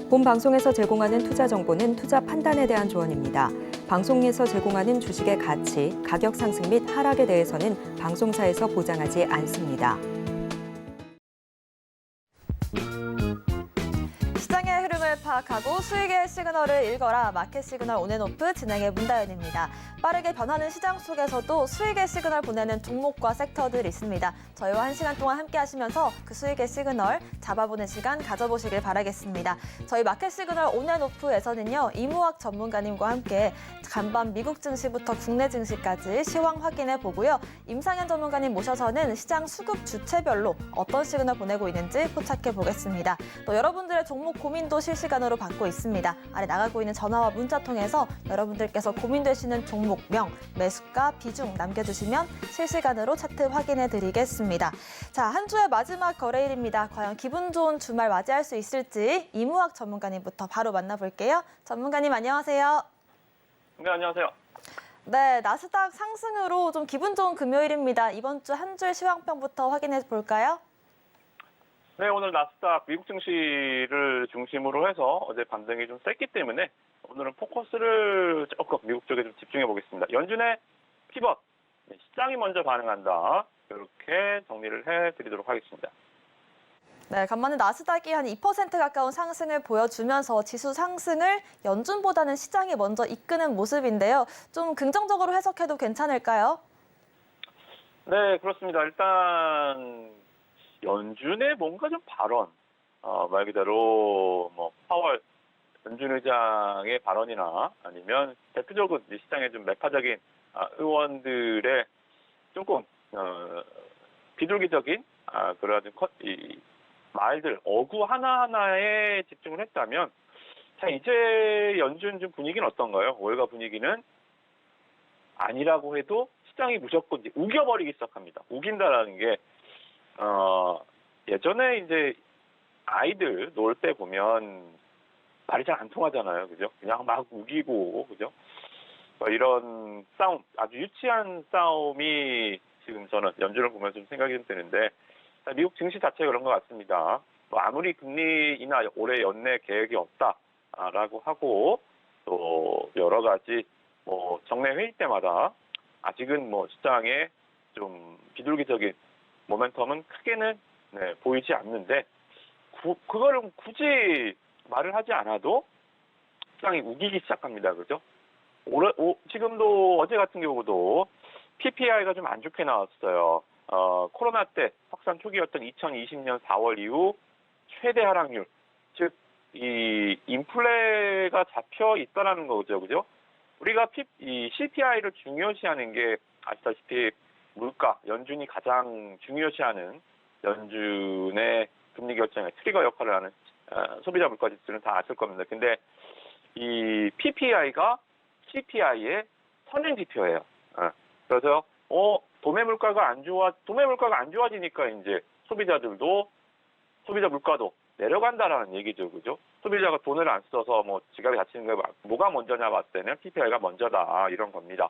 본 방송에서 제공하는 투자 정보는 투자 판단에 대한 조언입니다. 방송에서 제공하는 주식의 가치, 가격 상승 및 하락에 대해서는 방송사에서 보장하지 않습니다. 시장의 흐름을 파악하고 수익의 시그널을 읽어라. 마켓 시그널 온앤오프 진행의 문다연입니다. 빠르게 변하는 시장 속에서도 수익의 시그널 보내는 종목과 섹터들이 있습니다. 저희와 1시간 동안 함께 하시면서 그 수익의 시그널 잡아보는 시간 가져보시길 바라겠습니다. 저희 마켓 시그널 온앤오프에서는요, 이무학 전문가님과 함께 간밤 미국 증시부터 국내 증시까지 시황 확인해 보고요. 임상현 전문가님 모셔서는 시장 수급 주체별로 어떤 시그널 보내고 있는지 포착해 보겠습니다. 또 여러분들의 종목 고민도 실시간으로 받고 있습니다. 아래 나가고 있는 전화와 문자 통해서 여러분들께서 고민되시는 종목명, 매수가, 비중 남겨주시면 실시간으로 차트 확인해 드리겠습니다. 자, 한 주의 마지막 거래일입니다. 과연 기분 좋은 주말 맞이할 수 있을지 이무학 전문가님부터 바로 만나볼게요. 전문가님 안녕하세요. 네, 안녕하세요. 네, 나스닥 상승으로 좀 기분 좋은 금요일입니다. 이번 주 한 주의 시황평부터 확인해 볼까요? 네, 오늘 나스닥 미국 증시를 중심으로 해서 어제 반등이 좀 셌기 때문에 오늘은 포커스를 조금 미국 쪽에 좀 집중해 보겠습니다. 연준의 피벗, 시장이 먼저 반응한다. 이렇게 정리를 해드리도록 하겠습니다. 네, 간만에 나스닥이 한 2% 가까운 상승을 보여주면서 지수 상승을 연준보다는 시장이 먼저 이끄는 모습인데요. 좀 긍정적으로 해석해도 괜찮을까요? 네, 그렇습니다. 일단 연준의 뭔가 좀 발언, 말 그대로 뭐 파월 연준 의장의 발언이나 아니면 대표적으로 시장의 좀 매파적인 의원들의 조금 비둘기적인 그런 이 말들, 어구 하나하나에 집중을 했다면, 자, 이제 연준 좀 분위기는 어떤가요? 월가 분위기는 아니라고 해도 시장이 무조건 이제 우겨버리기 시작합니다. 우긴다라는 게, 예전에 이제 아이들 놀 때 보면 말이 잘 안 통하잖아요. 그죠? 그냥 막 우기고, 그죠? 이런 싸움, 아주 유치한 싸움이 지금 저는 연준을 보면서 좀 생각이 좀 드는데, 미국 증시 자체가 그런 것 같습니다. 아무리 금리 인하 올해 연내 계획이 없다라고 하고 또 여러 가지 정례 회의 때마다 아직은 시장에 좀 비둘기적인 모멘텀은 크게는 보이지 않는데 그거를 굳이 말을 하지 않아도 시장이 우기기 시작합니다. 그죠? 지금도 어제 같은 경우도 PPI가 좀 안 좋게 나왔어요. 코로나 때 확산 초기였던 2020년 4월 이후 최대 하락률, 즉 이 인플레가 잡혀 있다라는 거죠, 그죠? 우리가 이 CPI를 중요시하는 게 아시다시피 물가, 연준이 가장 중요시하는 연준의 금리 결정의 트리거 역할을 하는 소비자 물가 지수는 다 아실 겁니다. 근데 이 PPI가 CPI의 선행 지표예요. 그래서 도매 물가가 안 좋아지니까 이제 소비자 물가도 내려간다라는 얘기죠, 그죠? 소비자가 돈을 안 써서 지갑이 닫히는 게 뭐가 먼저냐 봤을 때는 PPI가 먼저다 이런 겁니다.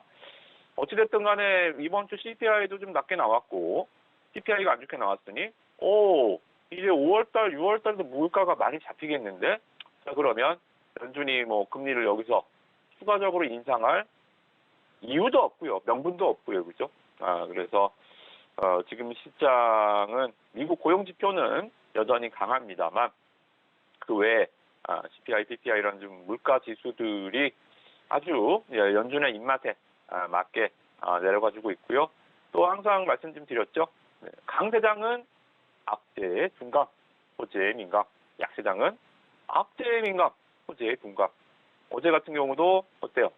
어찌됐든 간에 이번 주 CPI도 좀 낮게 나왔고 PPI가 안 좋게 나왔으니 이제 5월달, 6월달도 물가가 많이 잡히겠는데, 자 그러면 연준이 금리를 여기서 추가적으로 인상할 이유도 없고요, 명분도 없고요, 그죠? 그래서 지금 시장은 미국 고용 지표는 여전히 강합니다만 그 외에 CPI, PPI 이런 좀 물가 지수들이 아주 연준의 입맛에 맞게 내려가지고 있고요. 또 항상 말씀 좀 드렸죠. 강세장은 악재 둔감, 호재 민감, 약세장은 악재 민감, 호재 둔감. 어제 같은 경우도 어때요?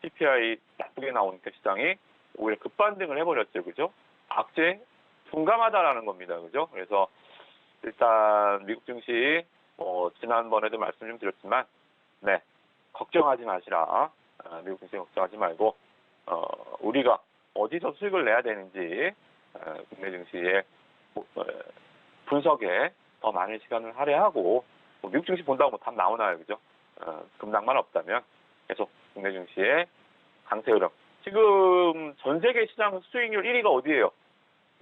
CPI 나쁘게 나오니까 시장이 오히려 급반등을 해버렸죠, 그죠? 악재 둔감하다라는 겁니다, 그죠? 그래서 일단 미국 증시 지난번에도 말씀 좀 드렸지만, 걱정하지 마시라. 미국 증시 걱정하지 말고 우리가 어디서 수익을 내야 되는지 국내 증시의 분석에 더 많은 시간을 할애하고 뭐 미국 증시 본다고 뭐 답 나오나요, 그죠? 급락만 없다면 계속 국내 증시의 강세 흐름. 지금 전 세계 시장 수익률 1위가 어디예요?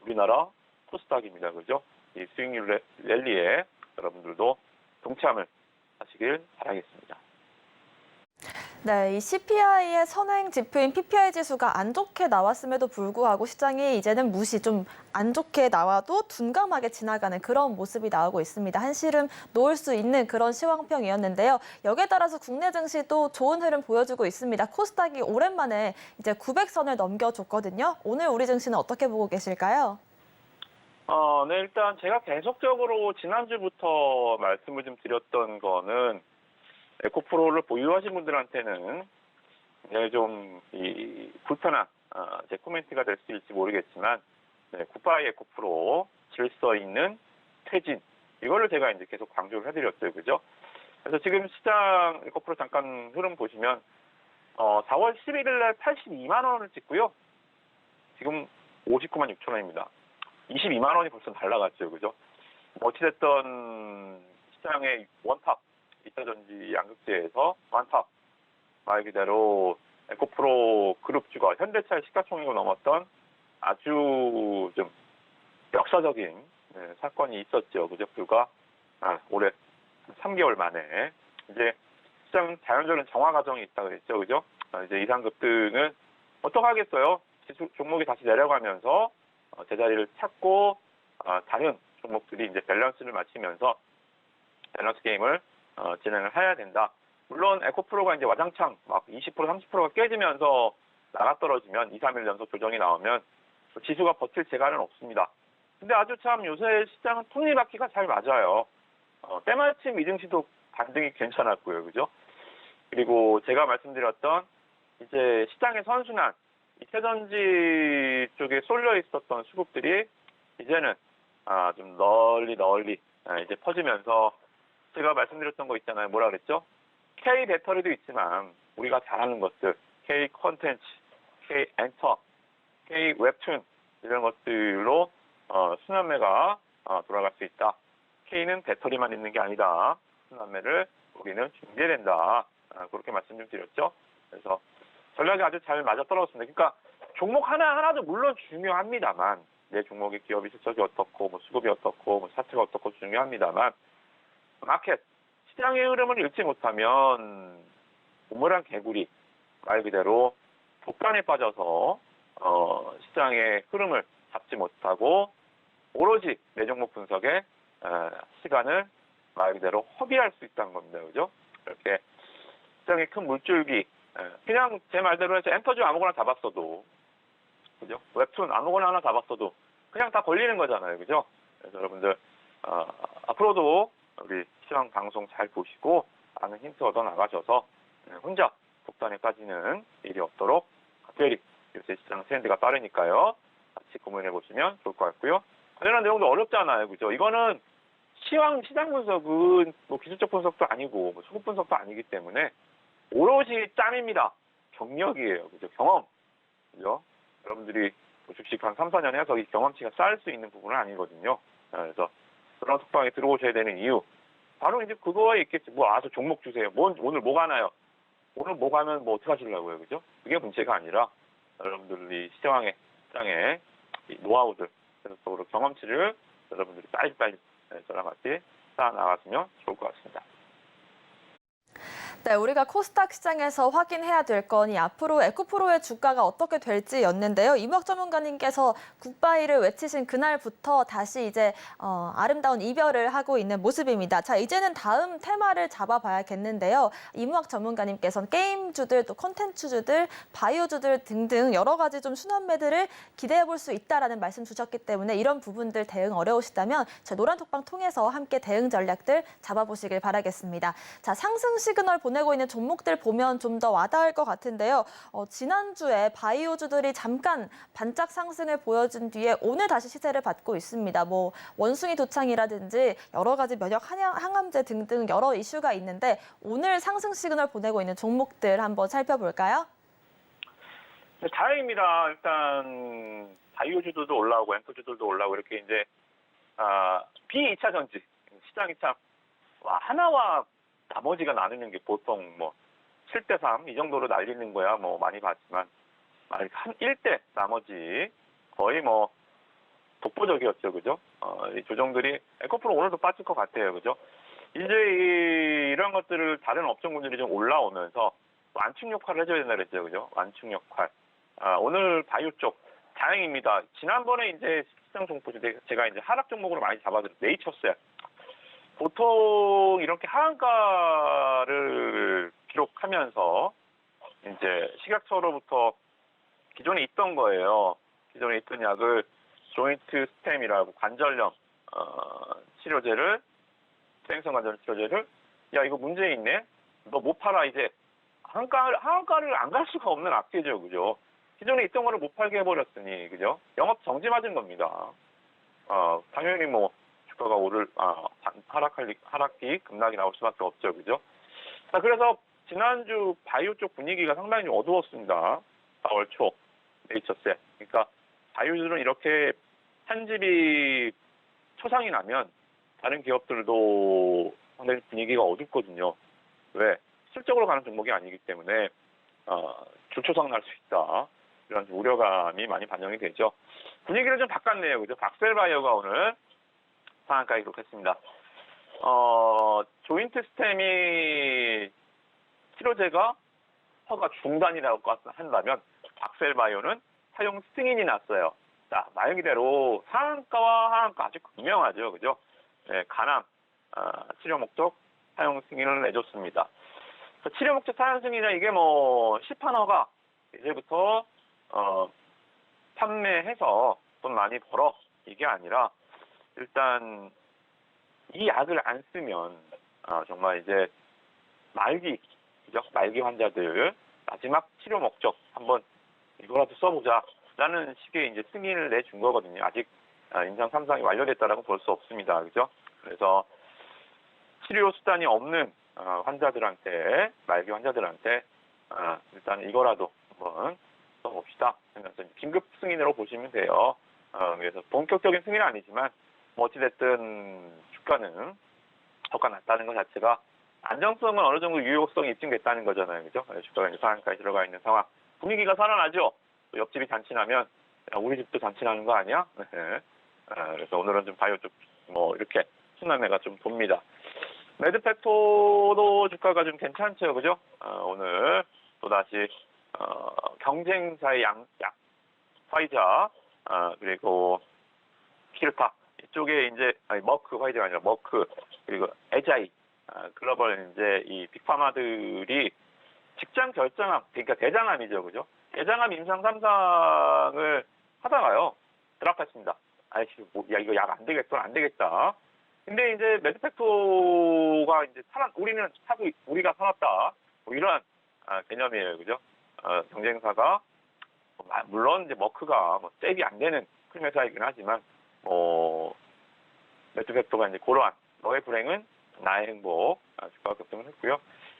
우리나라 코스닥입니다, 그죠? 이 수익률 랠리에 여러분들도 동참을 하시길 바라겠습니다. 네, 이 CPI의 선행 지표인 PPI 지수가 안 좋게 나왔음에도 불구하고 시장이 이제는 무시, 좀 안 좋게 나와도 둔감하게 지나가는 그런 모습이 나오고 있습니다. 한시름 놓을 수 있는 그런 시황평이었는데요. 여기에 따라서 국내 증시도 좋은 흐름 보여주고 있습니다. 코스닥이 오랜만에 이제 900선을 넘겨줬거든요. 오늘 우리 증시는 어떻게 보고 계실까요? 네, 일단 제가 계속적으로 지난주부터 말씀을 좀 드렸던 거는 에코프로를 보유하신 분들한테는 굉장히 좀 불편한 제 코멘트가 될 수 있을지 모르겠지만, 네, 굿바이 에코프로 질서 있는 퇴진, 이거를 제가 이제 계속 강조를 해드렸어요, 그죠? 그래서 지금 시장 에코프로 잠깐 흐름 보시면 4월 11일 날 82만 원을 찍고요. 지금 59만 6천 원입니다. 22만 원이 벌써 날라갔죠, 그죠? 어찌됐든 시장의 원탑 2차전지 양극재에서 완탑, 말 그대로 에코프로 그룹주가 현대차의 시가총액을 넘었던 아주 좀 역사적인 사건이 있었죠. 그죠? 불과 올해 3개월 만에 이제 시장 자연적인 정화 과정이 있다 그랬죠. 그죠? 이제 이상급등은 어떡하겠어요? 종목이 다시 내려가면서 제자리를 찾고 다른 종목들이 이제 밸런스를 맞추면서 밸런스 게임을 진행을 해야 된다. 물론 에코프로가 이제 와장창 막 20%, 30%가 깨지면서 나가 떨어지면 2, 3일 연속 조정이 나오면 지수가 버틸 재간은 없습니다. 근데 아주 참 요새 시장은 톱니바퀴가 잘 맞아요. 때마침 이증시도 반등이 괜찮았고요. 그죠? 그리고 제가 말씀드렸던 이제 시장의 선순환, 이태전지 쪽에 쏠려 있었던 수급들이 이제는 좀 널리 이제 퍼지면서 제가 말씀드렸던 거 있잖아요. 뭐라 그랬죠? K 배터리도 있지만 우리가 잘하는 것들, K 콘텐츠, K 엔터, K 웹툰 이런 것들로 순환매가 돌아갈 수 있다. K는 배터리만 있는 게 아니다. 순환매를 우리는 준비된다. 그렇게 말씀 좀 드렸죠. 그래서 전략이 아주 잘 맞아떨어졌습니다. 그러니까 종목 하나하나도 물론 중요합니다만 내 종목의 기업의 실적이 어떻고 뭐 수급이 어떻고 뭐 사태가 어떻고 중요합니다만 마켓, 시장의 흐름을 읽지 못하면 우물한 개구리, 말 그대로 독단에 빠져서 시장의 흐름을 잡지 못하고 오로지 내 종목 분석에 시간을 말 그대로 허비할 수 있다는 겁니다. 그죠? 이렇게 시장의 큰 물줄기, 그냥 제 말대로 해서 엔터주 아무거나 잡았어도, 그죠? 웹툰 아무거나 하나 잡았어도 그냥 다 걸리는 거잖아요. 그죠? 그래서 여러분들 앞으로도 우리 시황 방송 잘 보시고 많은 힌트 얻어 나가셔서 혼자 독단에 빠지는 일이 없도록 특별히 요새 시장 트렌드가 빠르니까요. 같이 고민해 보시면 좋을 것 같고요. 관련한 내용도 어렵잖아요. 그죠? 이거는 시장 분석은 뭐 기술적 분석도 아니고 뭐 수급 분석도 아니기 때문에 오로지 짬입니다. 경력이에요. 그죠? 경험. 그죠? 여러분들이 뭐 주식 한 3, 4년 해서 이 경험치가 쌓일 수 있는 부분은 아니거든요. 그래서 그런 속방에 들어오셔야 되는 이유. 바로 이제 그거에 있겠지. 저 종목 주세요. 오늘 뭐 가나요? 오늘 뭐 가면 뭐 어떻게 하시려고요? 그죠? 그게 문제가 아니라 여러분들이 시장의 노하우들, 계속적으로 경험치를 여러분들이 빨리 저랑 같이 쌓아 나갔으면 좋을 것 같습니다. 네, 우리가 코스닥 시장에서 확인해야 될 건이 앞으로 에코프로의 주가가 어떻게 될지였는데요. 이무학 전문가님께서 굿바이를 외치신 그날부터 다시 이제 아름다운 이별을 하고 있는 모습입니다. 자, 이제는 다음 테마를 잡아봐야겠는데요. 이무학 전문가님께서는 게임주들, 또 콘텐츠주들, 바이오주들 등등 여러 가지 좀 순환매들을 기대해볼 수 있다라는 말씀 주셨기 때문에 이런 부분들 대응 어려우시다면 제 노란톡방 통해서 함께 대응 전략들 잡아보시길 바라겠습니다. 자, 상승 시그널 보내고 있는 종목들 보면 좀 더 와닿을 것 같은데요. 지난주에 바이오주들이 잠깐 반짝 상승을 보여준 뒤에 오늘 다시 시세를 받고 있습니다. 뭐 원숭이 도창이라든지 여러 가지 면역 항암제 등등 여러 이슈가 있는데 오늘 상승 시그널 보내고 있는 종목들 한번 살펴볼까요? 네, 다행입니다. 일단 바이오주들도 올라오고 엠포주들도 올라오고 이렇게 이제 B2차 전지 시장이 참 하나와 나머지가 나누는 게 보통 뭐 7대3 이 정도로 날리는 거야 뭐 많이 봤지만 한 1대 나머지 거의 뭐 독보적이었죠, 그죠? 이 조정들이 에코프로 오늘도 빠질 것 같아요, 그죠? 이제 이런 것들을 다른 업종군들이 좀 올라오면서 완충 역할을 해줘야 된다 그랬죠, 그죠? 완충 역할. 오늘 바이오 쪽 다행입니다. 지난번에 이제 시장 종목 제가 이제 하락 종목으로 많이 잡아드린 네이처셀. 보통 이렇게 하한가를 기록하면서 이제 식약처로부터 기존에 있던 거예요. 기존에 있던 약을 조인트 스템이라고 관절염 치료제를 수행성 관절 치료제를 야 이거 문제 있네. 너 못 팔아 이제 하한가를 안 갈 수가 없는 악재죠, 그죠? 기존에 있던 거를 못 팔게 해버렸으니 그죠? 영업 정지 맞은 겁니다. 당연히 뭐 주가가 하락기 급락이 나올 수밖에 없죠, 그죠? 자, 그래서 지난주 바이오 쪽 분위기가 상당히 좀 어두웠습니다. 4월 초 네이처셀. 그러니까 바이오들은 이렇게 한집이 초상이 나면 다른 기업들도 상당히 분위기가 어둡거든요. 왜? 실적으로 가는 종목이 아니기 때문에 주초상 날 수 있다. 이런 우려감이 많이 반영이 되죠. 분위기를 좀 바꿨네요. 그죠? 박셀바이오가 오늘 상한가 기록했습니다. 조인트 스템이 치료제가 허가 중단이라고 한다면 박셀바이오는 사용 승인이 났어요. 자, 말 그대로 상한가와 하한가 아주 분명하죠. 그죠? 네, 간암 치료 목적 사용 승인을 내줬습니다. 치료 목적 사용 승인은 이게 뭐 시판 허가 이제부터 판매해서 돈 많이 벌어 이게 아니라 일단 이 약을 안 쓰면 정말 이제 말기 환자들 마지막 치료 목적 한번 이거라도 써보자라는 식의 이제 승인을 내준 거거든요. 아직 임상 3상이 완료됐다라고 볼 수 없습니다. 그죠? 그래서 치료 수단이 없는 환자들한테 말기 환자들한테 일단 이거라도 한번 써봅시다 하면서 긴급 승인으로 보시면 돼요. 그래서 본격적인 승인은 아니지만 뭐 어찌됐든 주가는 저가 났다는 것 자체가 안정성은 어느 정도 유효성이 입증됐다는 거잖아요. 그죠? 주가가 이제 상한가에 들어가 있는 상황. 분위기가 살아나죠? 옆집이 잔치나면 우리 집도 잔치나는 거 아니야? 그래서 오늘은 좀 바이오 쪽 뭐 이렇게 순환매가 좀 돕니다. 매드팩토도 주가가 좀 괜찮죠, 그죠? 오늘 또다시 경쟁사의 약 화이자 그리고 키르파 이쪽에 이제 머크 화이자가 아니라 머크 그리고 에자이 글로벌 이제 이 빅파마들이 직장 결장암 그러니까 대장암이죠, 그죠? 대장암 임상 3상을 하다가요 드랍했습니다. 야 이거 약 안 되겠다. 근데 이제 매드팩토가 이제 우리가 살았다. 뭐 이런 개념이에요, 그죠? 경쟁사가 물론 이제 머크가 뭐 잽이 안 되는 큰 회사이긴 하지만 매드팩토가 이제 그러한 너의 불행은 나의 행복 주가 급등을 했고요.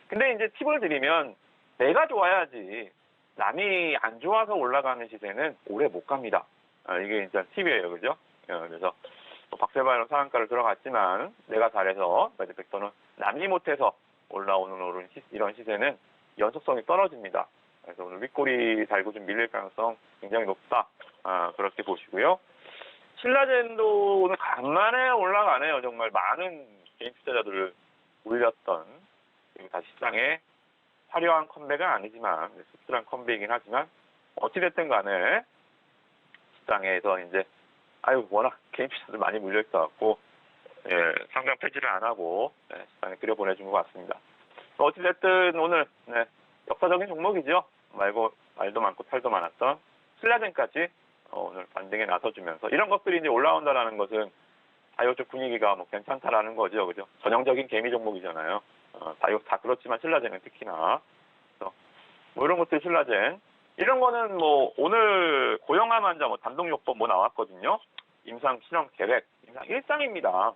근데 이제 팁을 드리면 내가 좋아야지 남이 안 좋아서 올라가는 시세는 오래 못 갑니다. 이게 일단 팁이에요, 그죠? 그래서 박셀바이오 상한가를 들어갔지만 내가 잘해서 매드팩토는 남이 못해서 올라오는 이런 시세는 연속성이 떨어집니다. 그래서 오늘 윗꼬리 달고 좀 밀릴 가능성 굉장히 높다. 그렇게 보시고요. 신라젠도 오늘 간만에 올라가네요. 정말 많은 개인 투자자들을 올렸던 그리고 다시 시장에 화려한 컴백은 아니지만 씁쓸한 컴백이긴 하지만 어찌됐든 간에 시장에서 이제 워낙 개인 투자들 많이 몰려 있어갖고 상장 폐지를 안 하고 시장에 들여보내준 것 같습니다. 어찌됐든 오늘 역사적인 종목이죠. 말도 많고 탈도 많았던 신라젠까지 오늘 반등에 나서주면서 이런 것들이 이제 올라온다라는 것은 바이오 쪽 분위기가 뭐 괜찮다라는 거죠, 그죠? 전형적인 개미 종목이잖아요. 바이오 다 그렇지만 신라젠은 특히나 그래서 뭐 이런 것들 신라젠 이런 거는 뭐 오늘 고령암 환자 단독요법 나왔거든요. 임상 실험 계획, 임상 1상입니다.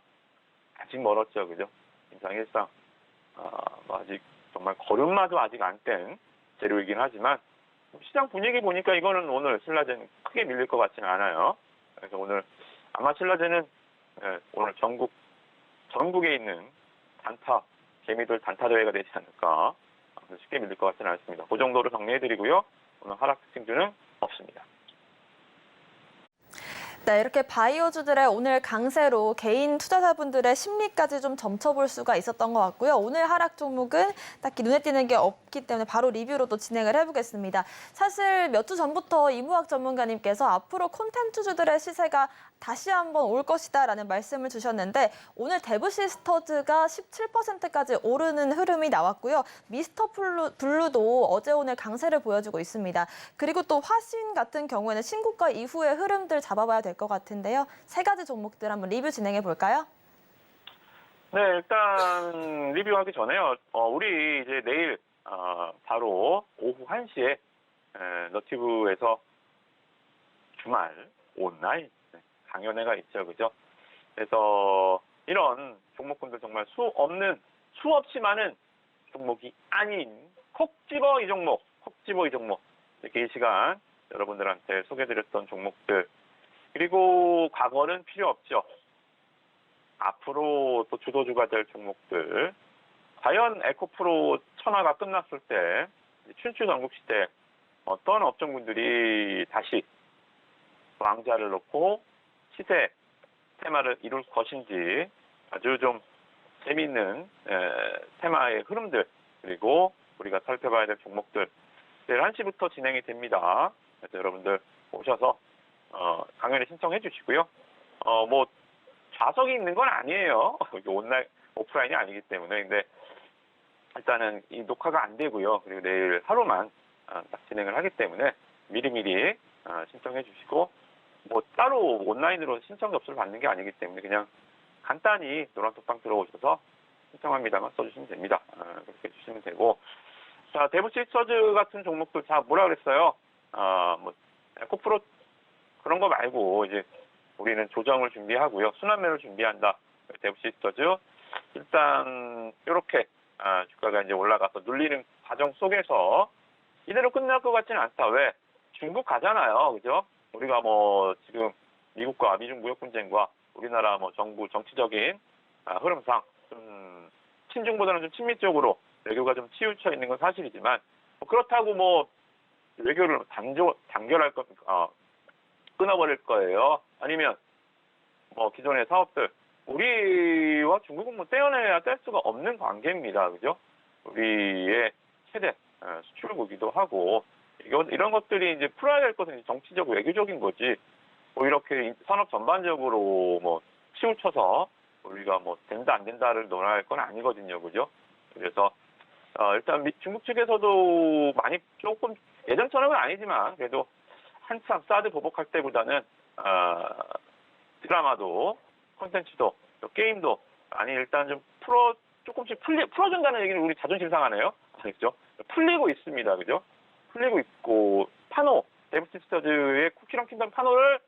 아직 멀었죠, 그죠? 임상 1상. 아직 정말 걸음마도 아직 안 뗀 재료이긴 하지만 시장 분위기 보니까 이거는 오늘 신라젠 크게 밀릴 것 같지는 않아요. 그래서 오늘 아마 신라젠은 오늘 전국에 있는 개미들 단타 대회가 되지 않을까. 쉽게 믿을 것 같지는 않습니다. 그 정도로 정리해드리고요. 오늘 하락 특징주는 없습니다. 네, 이렇게 바이오주들의 오늘 강세로 개인 투자자분들의 심리까지 좀 점쳐볼 수가 있었던 것 같고요. 오늘 하락 종목은 딱히 눈에 띄는 게 없기 때문에 바로 리뷰로도 진행을 해보겠습니다. 사실 몇 주 전부터 이무학 전문가님께서 앞으로 콘텐츠주들의 시세가 다시 한번 올 것이다라는 말씀을 주셨는데 오늘 데브시스터즈가 17%까지 오르는 흐름이 나왔고요. 미스터 블루도 어제 오늘 강세를 보여주고 있습니다. 그리고 또 화신 같은 경우에는 신고가 이후의 흐름들 잡아봐야 될 것 같은데요. 세 가지 종목들 한번 리뷰 진행해 볼까요? 네, 일단 리뷰하기 전에요. 우리 이제 내일 바로 오후 1시에 너티브에서 주말 온라인 강연회가 있죠, 그죠? 그래서 이런 종목군들 정말 수 없이 많은 종목이 아닌 콕 집어 이 종목 이렇게 이 시간 여러분들한테 소개드렸던 종목들 그리고 과거는 필요 없죠. 앞으로 또 주도주가 될 종목들 과연 에코프로 천하가 끝났을 때 춘추 전국시대 어떤 업종군들이 다시 왕자를 놓고 시세 테마를 이룰 것인지 아주 좀 재미있는 테마의 흐름들 그리고 우리가 살펴봐야 될 종목들 내일 1시부터 진행이 됩니다. 그래서 여러분들 오셔서 강연에 신청해 주시고요. 뭐 좌석이 있는 건 아니에요. 온라인 오프라인이 아니기 때문에 근데 일단은 이 녹화가 안 되고요. 그리고 내일 하루만 딱 진행을 하기 때문에 미리미리 신청해 주시고 뭐 따로 온라인으로 신청 접수를 받는 게 아니기 때문에 그냥 간단히 노란톡방 들어오셔서 신청합니다만 써주시면 됩니다. 그렇게 해주시면 되고 자 데브시스터즈 같은 종목들 자 뭐라 그랬어요? 뭐 에코프로 그런 거 말고 이제 우리는 조정을 준비하고요. 순환매를 준비한다. 데브시스터즈 일단 이렇게 주가가 이제 올라가서 눌리는 과정 속에서 이대로 끝날 것 같지는 않다. 왜? 중국 가잖아요. 그죠? 우리가 뭐 지금 미국과 미중 무역 분쟁과 우리나라 뭐 정부 정치적인 흐름상 좀 친중보다는 좀 친미 쪽으로 외교가 좀 치우쳐 있는 건 사실이지만 뭐 그렇다고 뭐 외교를 단결할 것 끊어버릴 거예요. 아니면 뭐 기존의 사업들 우리와 중국은 뭐 떼어내야 뗄 수가 없는 관계입니다. 그죠? 우리의 최대 수출국이기도 하고 이런 것들이 이제 풀어야 될 것은 정치적 외교적인 거지. 뭐 이렇게 산업 전반적으로 뭐 치우쳐서 우리가 뭐 된다 안 된다를 논할 건 아니거든요. 그죠? 그래서 일단 중국 측에서도 많이 조금 예전처럼은 아니지만 그래도 한참 사드 보복할 때보다는 드라마도 콘텐츠도 게임도 아니 일단 좀 조금씩 풀어준다는 얘기는 우리 자존심 상하네요. 그죠? 풀리고 있습니다. 그죠? 풀리고 있고 데브시스터즈의 쿠키런 킹덤 판호를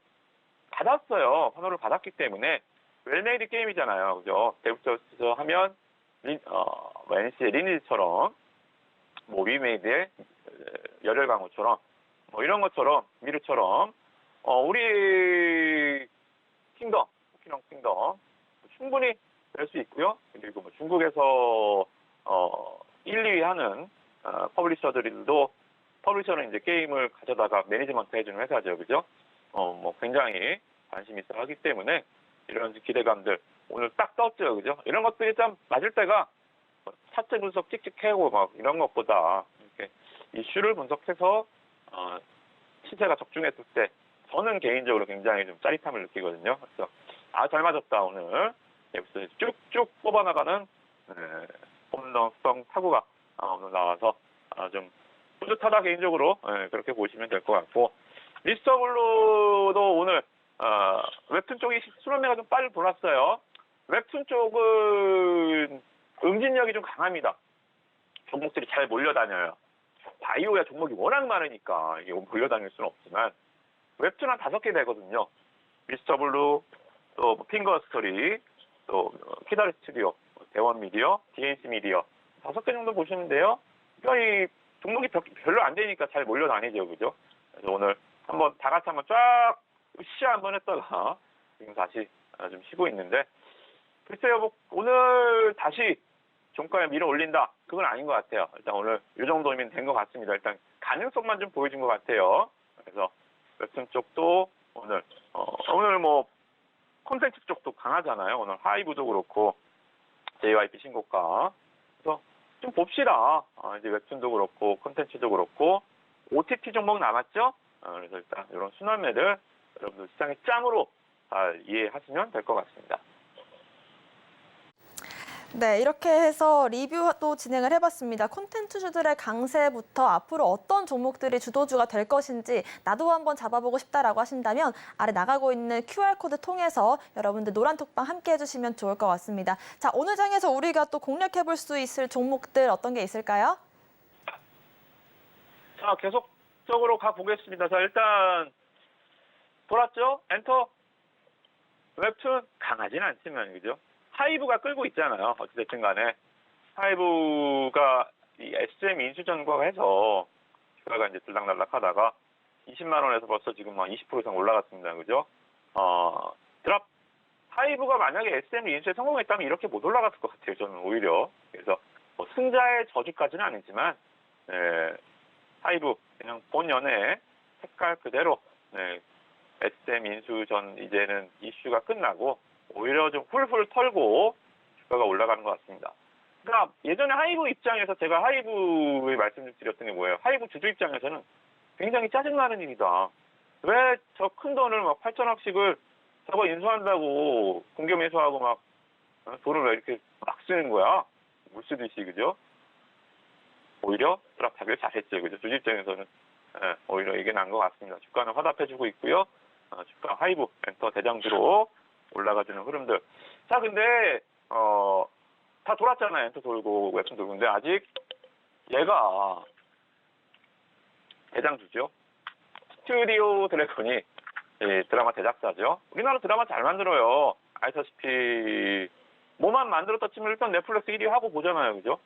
받았어요. 판호를 받았기 때문에 웰메이드 게임이잖아요. 그죠? 데브시스터즈 하면 NC의 리니지처럼 뭐 위메이드의 열혈 강호처럼 뭐 이런 것처럼 미르처럼 우리 쿠키런 킹덤 충분히 될 수 있고요. 그리고 뭐 중국에서 1, 2위 하는 퍼블리셔는 이제 게임을 가져다가 매니지먼트 해주는 회사죠. 그죠? 뭐 굉장히 관심 있어 하기 때문에 이런 기대감들 오늘 딱 떴죠. 그죠? 이런 것들이 좀 맞을 때가 차트 분석 찍찍 해고 막 이런 것보다 이렇게 이슈를 분석해서 시세가 적중했을 때 저는 개인적으로 굉장히 좀 짜릿함을 느끼거든요. 그래서 잘 맞았다 오늘 여기서 쭉쭉 뽑아나가는 홈런성 타구가 오늘 나와서 좀 뿌듯하다 개인적으로 그렇게 보시면 될 것 같고 미스터 블루도 오늘 웹툰 쪽이 순환매가 좀 빨리 돌았어요. 웹툰 쪽은 응집력이 좀 강합니다. 종목들이 잘 몰려다녀요. 바이오야 종목이 워낙 많으니까 이게 몰려다닐 수는 없지만 웹툰 한 5개 되거든요. 미스터 블루, 또 핑거 스토리, 또 키다리 스튜디오, 대원 미디어, DNC 미디어 5개 정도 보시면 돼요. 그러니까 이 종목이 별로 안 되니까 잘 몰려다니죠, 그죠? 그래서 오늘 다 같이 한번 쫙 으쌰 한번 했다가 지금 다시 좀 쉬고 있는데 글쎄요, 뭐 오늘 다시 종가에 밀어 올린다. 그건 아닌 것 같아요. 일단 오늘 이 정도면 된 것 같습니다. 일단 가능성만 좀 보여준 것 같아요. 그래서 웹툰 쪽도 오늘 뭐 콘텐츠 쪽도 강하잖아요. 오늘 하이브도 그렇고 JYP 신고가. 그래서 좀 봅시다. 이제 웹툰도 그렇고 콘텐츠도 그렇고 OTT 종목 남았죠. 그래서 일단 이런 순환매들 여러분들 시장의 짱으로 잘 이해하시면 될 것 같습니다. 네, 이렇게 해서 리뷰도 진행을 해봤습니다. 콘텐츠주들의 강세부터 앞으로 어떤 종목들이 주도주가 될 것인지 나도 한번 잡아보고 싶다라고 하신다면 아래 나가고 있는 QR코드 통해서 여러분들 노란톡방 함께 해주시면 좋을 것 같습니다. 자, 오늘 장에서 우리가 또 공략해볼 수 있을 종목들 어떤 게 있을까요? 자, 계속적으로 가보겠습니다. 자, 일단 돌았죠? 엔터 웹툰 강하진 않지만 그죠? 하이브가 끌고 있잖아요. 어찌됐든 간에 하이브가 이 SM 인수전과 해서 주가가 이제 들락날락 하다가 20만 원에서 벌써 지금 막 20% 이상 올라갔습니다. 그죠? 하이브가 만약에 SM 인수에 성공했다면 이렇게 못 올라갔을 것 같아요. 저는 오히려. 그래서 뭐 승자의 저주까지는 아니지만 하이브 그냥 본연의 색깔 그대로 SM 인수전 이제는 이슈가 끝나고 오히려 좀 훌훌 털고 주가가 올라가는 것 같습니다. 그러니까 예전에 하이브 입장에서 제가 하이브의 말씀을 드렸던 게 뭐예요? 하이브 주주 입장에서는 굉장히 짜증나는 일이다. 왜 저 큰 돈을 막 8천억씩을 저거 인수한다고 공개 매수하고 막 돈을 왜 이렇게 막 쓰는 거야? 물 쓰듯이, 그죠? 오히려 드랍하길 잘했죠. 그죠? 주주 입장에서는 오히려 이게 난 것 같습니다. 주가는 화답해주고 있고요. 주가 하이브 엔터 대장주로 올라가주는 흐름들. 자, 근데 다 돌았잖아요. 엔터 돌고 웹툰 돌고. 근데 아직 얘가 대장주죠. 스튜디오 드래곤이 드라마 제작사죠. 우리나라 드라마 잘 만들어요. 아시다시피 뭐만 만들었다 치면 일단 넷플릭스 1위 하고 보잖아요. 그죠?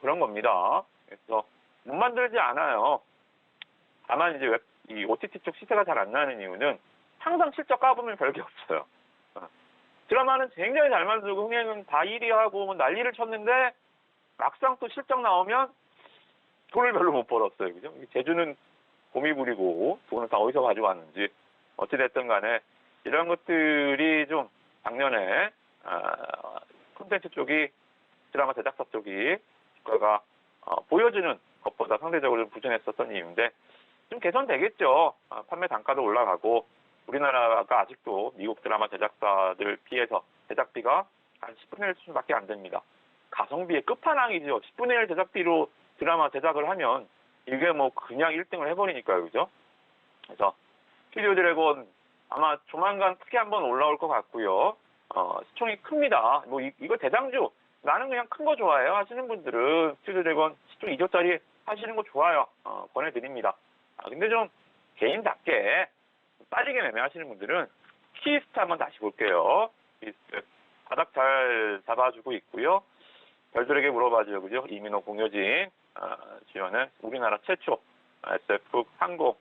그런 겁니다. 그래서 못 만들지 않아요. 다만 이제 이 OTT 쪽 시세가 잘 안 나는 이유는 항상 실적 까보면 별게 없어요. 드라마는 굉장히 잘 만들고 흥행은 다 1위 하고 뭐 난리를 쳤는데 막상 또 실적 나오면 돈을 별로 못 벌었어요. 그죠? 제주는 곰이 부리고 돈을 다 어디서 가져왔는지 어찌됐든 간에 이런 것들이 좀 작년에 콘텐츠 쪽이 드라마 제작사 쪽이 주가가 보여주는 것보다 상대적으로 좀 부진했었던 이유인데 좀 개선되겠죠. 판매 단가도 올라가고 우리나라가 아직도 미국 드라마 제작사들 비해서 제작비가 한 10분의 1 수준밖에 안 됩니다. 가성비의 끝판왕이죠. 10분의 1 제작비로 드라마 제작을 하면 이게 뭐 그냥 1등을 해버리니까요. 그죠? 그래서 스튜디오 드래곤 아마 조만간 크게 한번 올라올 것 같고요. 시총이 큽니다. 뭐 이거 대장주 나는 그냥 큰 거 좋아해요 하시는 분들은 스튜디오 드래곤 시총 2조짜리 하시는 거 좋아요. 권해드립니다. 근데 좀 개인답게 빠지게 매매하시는 분들은 키스트 한번 다시 볼게요. 키스트 바닥 잘 잡아주고 있고요. 별들에게 물어봐줘요. 그죠? 이민호 공효진 지원은 우리나라 최초 SF 항공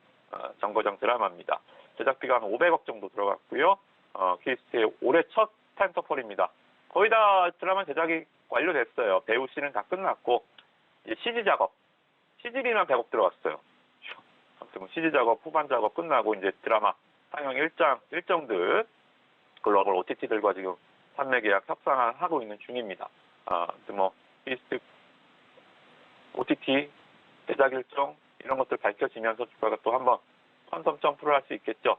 정거장 드라마입니다. 제작비가 한 500억 정도 들어갔고요. 키스트의 올해 첫 타임터폴입니다. 거의 다 드라마 제작이 완료됐어요. 배우 씨는 다 끝났고 이제 CG 작업, CG비만 100억 들어갔어요. 아무튼 CG 작업, 후반 작업 끝나고 이제 드라마 상영 일정들 글로벌 OTT들과 지금 판매 계약 협상을 하고 있는 중입니다. 아무튼 뭐 키스트 OTT 제작 일정 이런 것들 밝혀지면서 주가가 또 한번 퀀텀 점프를 할 수 있겠죠.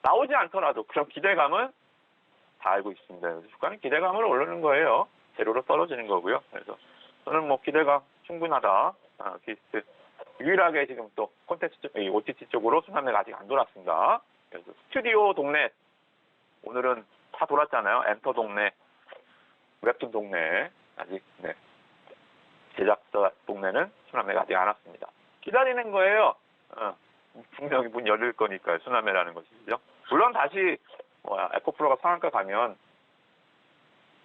나오지 않더라도 그런 기대감은 다 알고 있습니다. 그래서 주가는 기대감을 오르는 거예요. 재료로 떨어지는 거고요. 그래서 저는 뭐 기대감 충분하다. 키스트 유일하게 지금 또 콘텐츠 쪽, OTT 쪽으로 순환매가 아직 안 돌았습니다. 그래서 스튜디오 동네 오늘은 다 돌았잖아요. 엔터 동네, 웹툰 동네 아직 제작사 동네는 순환매가 아직 안 왔습니다. 기다리는 거예요. 분명히 문 열릴 거니까요. 순환매라는 것이죠. 물론 다시 에코프로가 상한가 가면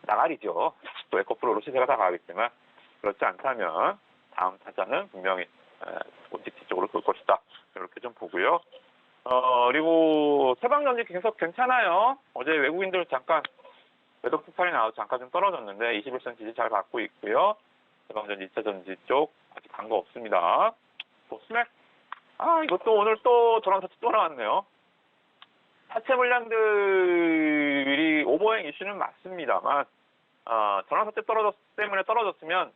나가리죠. 또 에코프로로 시세가 다 가겠지만 그렇지 않다면 다음 타자는 분명히 OTT 쪽으로 돌 것이다. 이렇게 좀 보고요. 그리고 세방전지 계속 괜찮아요. 어제 외국인들 잠깐 매도 폭발이 나와서 잠깐 좀 떨어졌는데 21선 지지 잘 받고 있고요. 대방전지, 2차전지 쪽 아직 간 거 없습니다. 또 스맥. 이것도 오늘 또 전환사채 또 나왔네요. 사채 물량들이 오버행 이슈는 맞습니다만 전환사채 때문에 떨어졌으면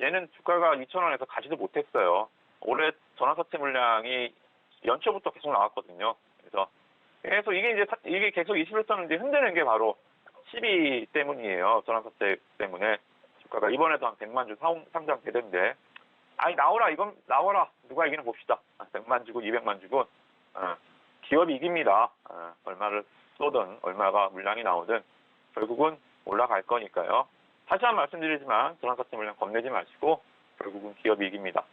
얘는 주가가 2,000원에서 가지도 못했어요. 올해 전환사채 물량이 연초부터 계속 나왔거든요. 그래서 계속 이게 계속 21선을 이제 흔드는 게 바로 12 때문이에요. 전환사채 때문에 주가가 이번에도 한 100만 주 상장 되던데, 나오라, 이건 나와라. 누가 이기나 봅시다. 100만 주고 200만 주고 기업이 이깁니다. 얼마를 쏘든 얼마가 물량이 나오든 결국은 올라갈 거니까요. 다시 한번 말씀드리지만 전환사채 물량 겁내지 마시고 결국은 기업이 이깁니다.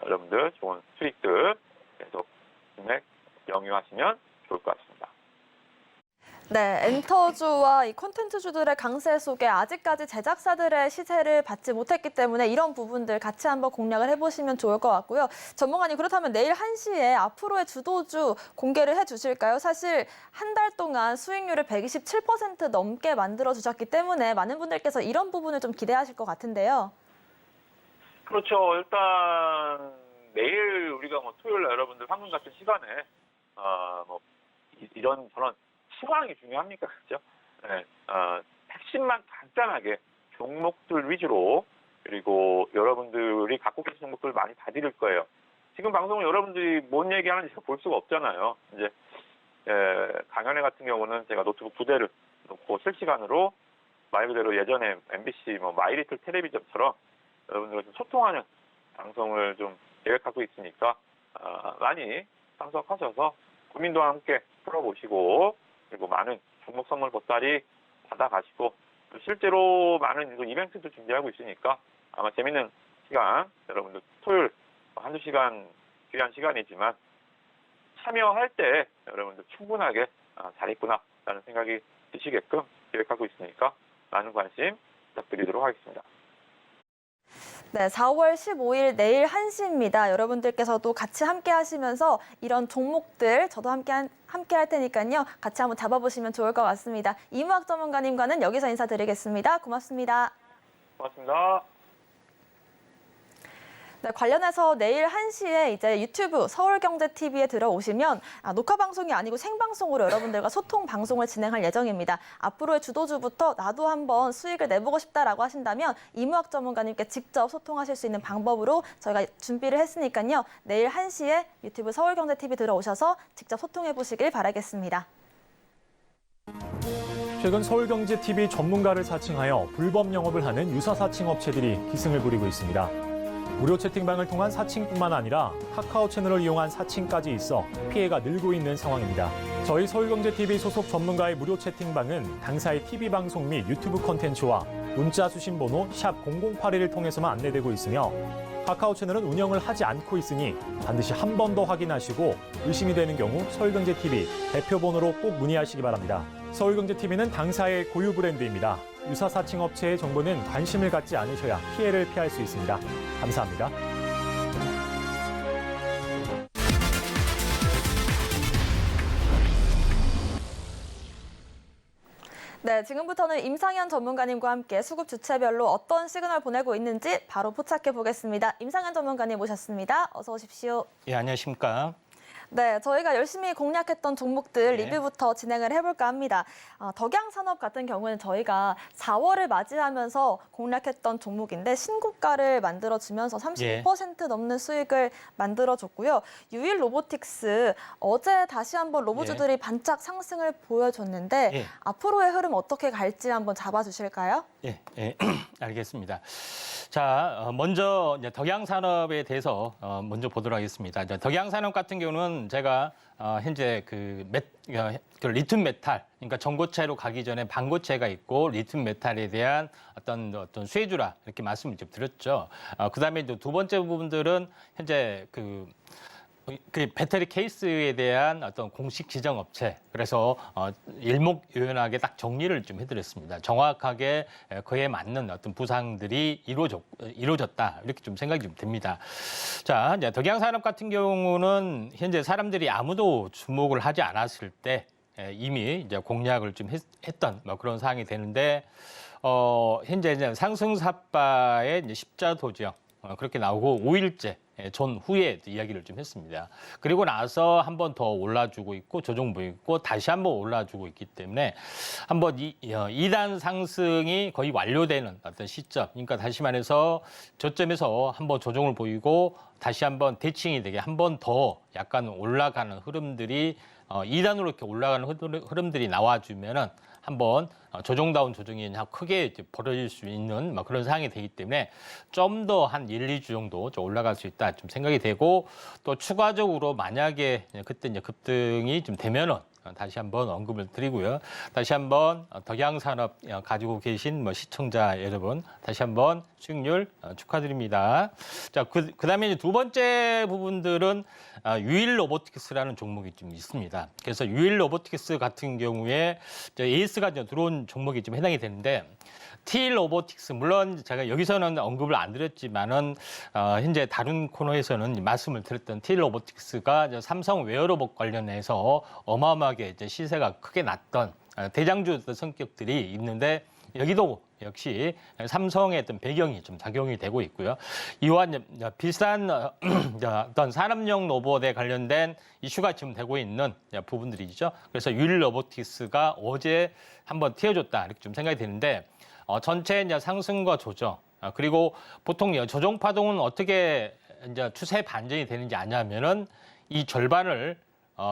여러분들 좋은 수익들 계속 금액 영유하시면 좋을 것 같습니다. 네, 엔터주와 이 콘텐츠주들의 강세 속에 아직까지 제작사들의 시세를 받지 못했기 때문에 이런 부분들 같이 한번 공략을 해보시면 좋을 것 같고요. 전문가님, 그렇다면 내일 1시에 앞으로의 주도주 공개를 해주실까요? 사실 한 달 동안 수익률을 127% 넘게 만들어주셨기 때문에 많은 분들께서 이런 부분을 좀 기대하실 것 같은데요. 그렇죠. 일단 내일 우리가 토요일 날 여러분들 황금 같은 시간에 이런 저런 시황이 중요합니까? 그렇죠? 네, 핵심만 간단하게 종목들 위주로, 그리고 여러분들이 갖고 계신 종목들 많이 다 드릴 거예요. 지금 방송은 여러분들이 뭔 얘기하는지 볼 수가 없잖아요. 이제 강연회 같은 경우는 제가 노트북 2대를 놓고 실시간으로 말 그대로 예전에 MBC 마이리틀 텔레비전처럼 여러분들과 좀 소통하는 방송을 좀 계획하고 있으니까 많이 참석하셔서 고민도 함께 풀어보시고, 그리고 많은 종목 선물 보따리 받아가시고, 실제로 많은 이벤트도 준비하고 있으니까 아마 재밌는 시간, 여러분들 토요일 한두 시간 귀한 시간이지만 참여할 때 여러분들 충분하게 잘했구나 라는 생각이 드시게끔 계획하고 있으니까 많은 관심 부탁드리도록 하겠습니다. 네, 4월 15일 내일 1시입니다. 여러분들께서도 같이 함께 하시면서 이런 종목들 저도 함께 할 테니까요. 같이 한번 잡아보시면 좋을 것 같습니다. 이무학 전문가님과는 여기서 인사드리겠습니다. 고맙습니다. 고맙습니다. 네, 관련해서 내일 1시에 이제 유튜브 서울경제TV에 들어오시면 녹화 방송이 아니고 생방송으로 여러분들과 소통 방송을 진행할 예정입니다. 앞으로의 주도주부터 나도 한번 수익을 내보고 싶다라고 하신다면 이무학 전문가님께 직접 소통하실 수 있는 방법으로 저희가 준비를 했으니까요. 내일 1시에 유튜브 서울경제TV 들어오셔서 직접 소통해 보시길 바라겠습니다. 최근 서울경제TV 전문가를 사칭하여 불법 영업을 하는 유사 사칭 업체들이 기승을 부리고 있습니다. 무료 채팅방을 통한 사칭뿐만 아니라 카카오 채널을 이용한 사칭까지 있어 피해가 늘고 있는 상황입니다. 저희 서울경제TV 소속 전문가의 무료 채팅방은 당사의 TV방송 및 유튜브 콘텐츠와 문자 수신 번호 샵 0081을 통해서만 안내되고 있으며 카카오 채널은 운영을 하지 않고 있으니 반드시 한 번 더 확인하시고 의심이 되는 경우 서울경제TV 대표 번호로 꼭 문의하시기 바랍니다. 서울경제TV는 당사의 고유 브랜드입니다. 유사 사칭 업체의 정보는 관심을 갖지 않으셔야 피해를 피할 수 있습니다. 감사합니다. 네, 지금부터는 임상현 전문가님과 함께 수급 주체별로 어떤 시그널 보내고 있는지 바로 포착해 보겠습니다. 임상현 전문가님 모셨습니다. 어서 오십시오. 예, 안녕하십니까. 네, 저희가 열심히 공략했던 종목들 네. 리뷰부터 진행을 해볼까 합니다. 덕양산업 같은 경우는 저희가 4월을 맞이하면서 공략했던 종목인데 신고가를 만들어주면서 35% 넘는 수익을 만들어줬고요. 유일 로보틱스, 어제 다시 한번 로보주들이 반짝 상승을 보여줬는데 예. 앞으로의 흐름 어떻게 갈지 한번 잡아주실까요? 예, 알겠습니다. 자, 먼저 이제 덕양산업에 대해서 먼저 보도록 하겠습니다. 덕양산업 같은 경우는 제가 현재 그 리튬 메탈, 그러니까 전고체로 가기 전에 반고체가 있고 리튬 메탈에 대한 어떤 수혜주라 이렇게 말씀을 좀 드렸죠. 그다음에 이제 두 번째 부분들은 현재 그 배터리 케이스에 대한 어떤 공식 지정 업체, 그래서 일목요연하게 딱 정리를 좀 해드렸습니다. 정확하게 그에 맞는 어떤 부상들이 이루어졌다 이렇게 좀 생각이 좀 듭니다. 자, 이제 덕양산업 같은 경우는 현재 사람들이 아무도 주목을 하지 않았을 때 이미 이제 공략을 좀 했던 뭐 그런 상황이 되는데 현재 이제 상승사바의 이제 십자 도지역 그렇게 나오고 5일째 전후에 이야기를 좀 했습니다. 그리고 나서 한 번 더 올라주고 있고 조정 보이고 다시 한 번 올라주고 있기 때문에 한번 2단 상승이 거의 완료되는 어떤 시점. 그러니까 다시 말해서 저점에서 한번 조정을 보이고 다시 한번 대칭이 되게 한 번 더 약간 올라가는 흐름들이 2단으로 이렇게 올라가는 흐름들이 나와주면은 한번 조정다운 조정이 그냥 크게 이제 벌어질 수 있는 막 그런 상황이 되기 때문에 좀 더 한 1, 2주 정도 좀 올라갈 수 있다 좀 생각이 되고 또 추가적으로 만약에 그때 이제 급등이 좀 되면은 다시 한번 언급을 드리고요. 다시 한번 덕양산업 가지고 계신 뭐 시청자 여러분 다시 한번 수익률 축하드립니다. 자, 그다음에 이제 두 번째 부분들은 유일 로보틱스라는 종목이 좀 있습니다. 그래서 유일 로보틱스 같은 경우에 AS가 들어온 종목이 좀 해당이 되는데 T 로보틱스 물론 제가 여기서는 언급을 안 드렸지만은 현재 다른 코너에서는 말씀을 드렸던 T 로보틱스가 삼성 웨어로봇 관련해서 어마어마하게 이제 시세가 크게 났던 대장주 성격들이 있는데 여기도 역시 삼성의 어떤 배경이 좀 작용이 되고 있고요. 이와 비슷한 어떤 산업용 로봇에 관련된 이슈가 지금 되고 있는 부분들이죠. 그래서 유일 로보틱스가 어제 한번 튀어줬다 이렇게 좀 생각이 되는데 전체 이제 상승과 조정 그리고 보통 조정 파동은 어떻게 이제 추세 반전이 되는지 아냐면은 이 절반을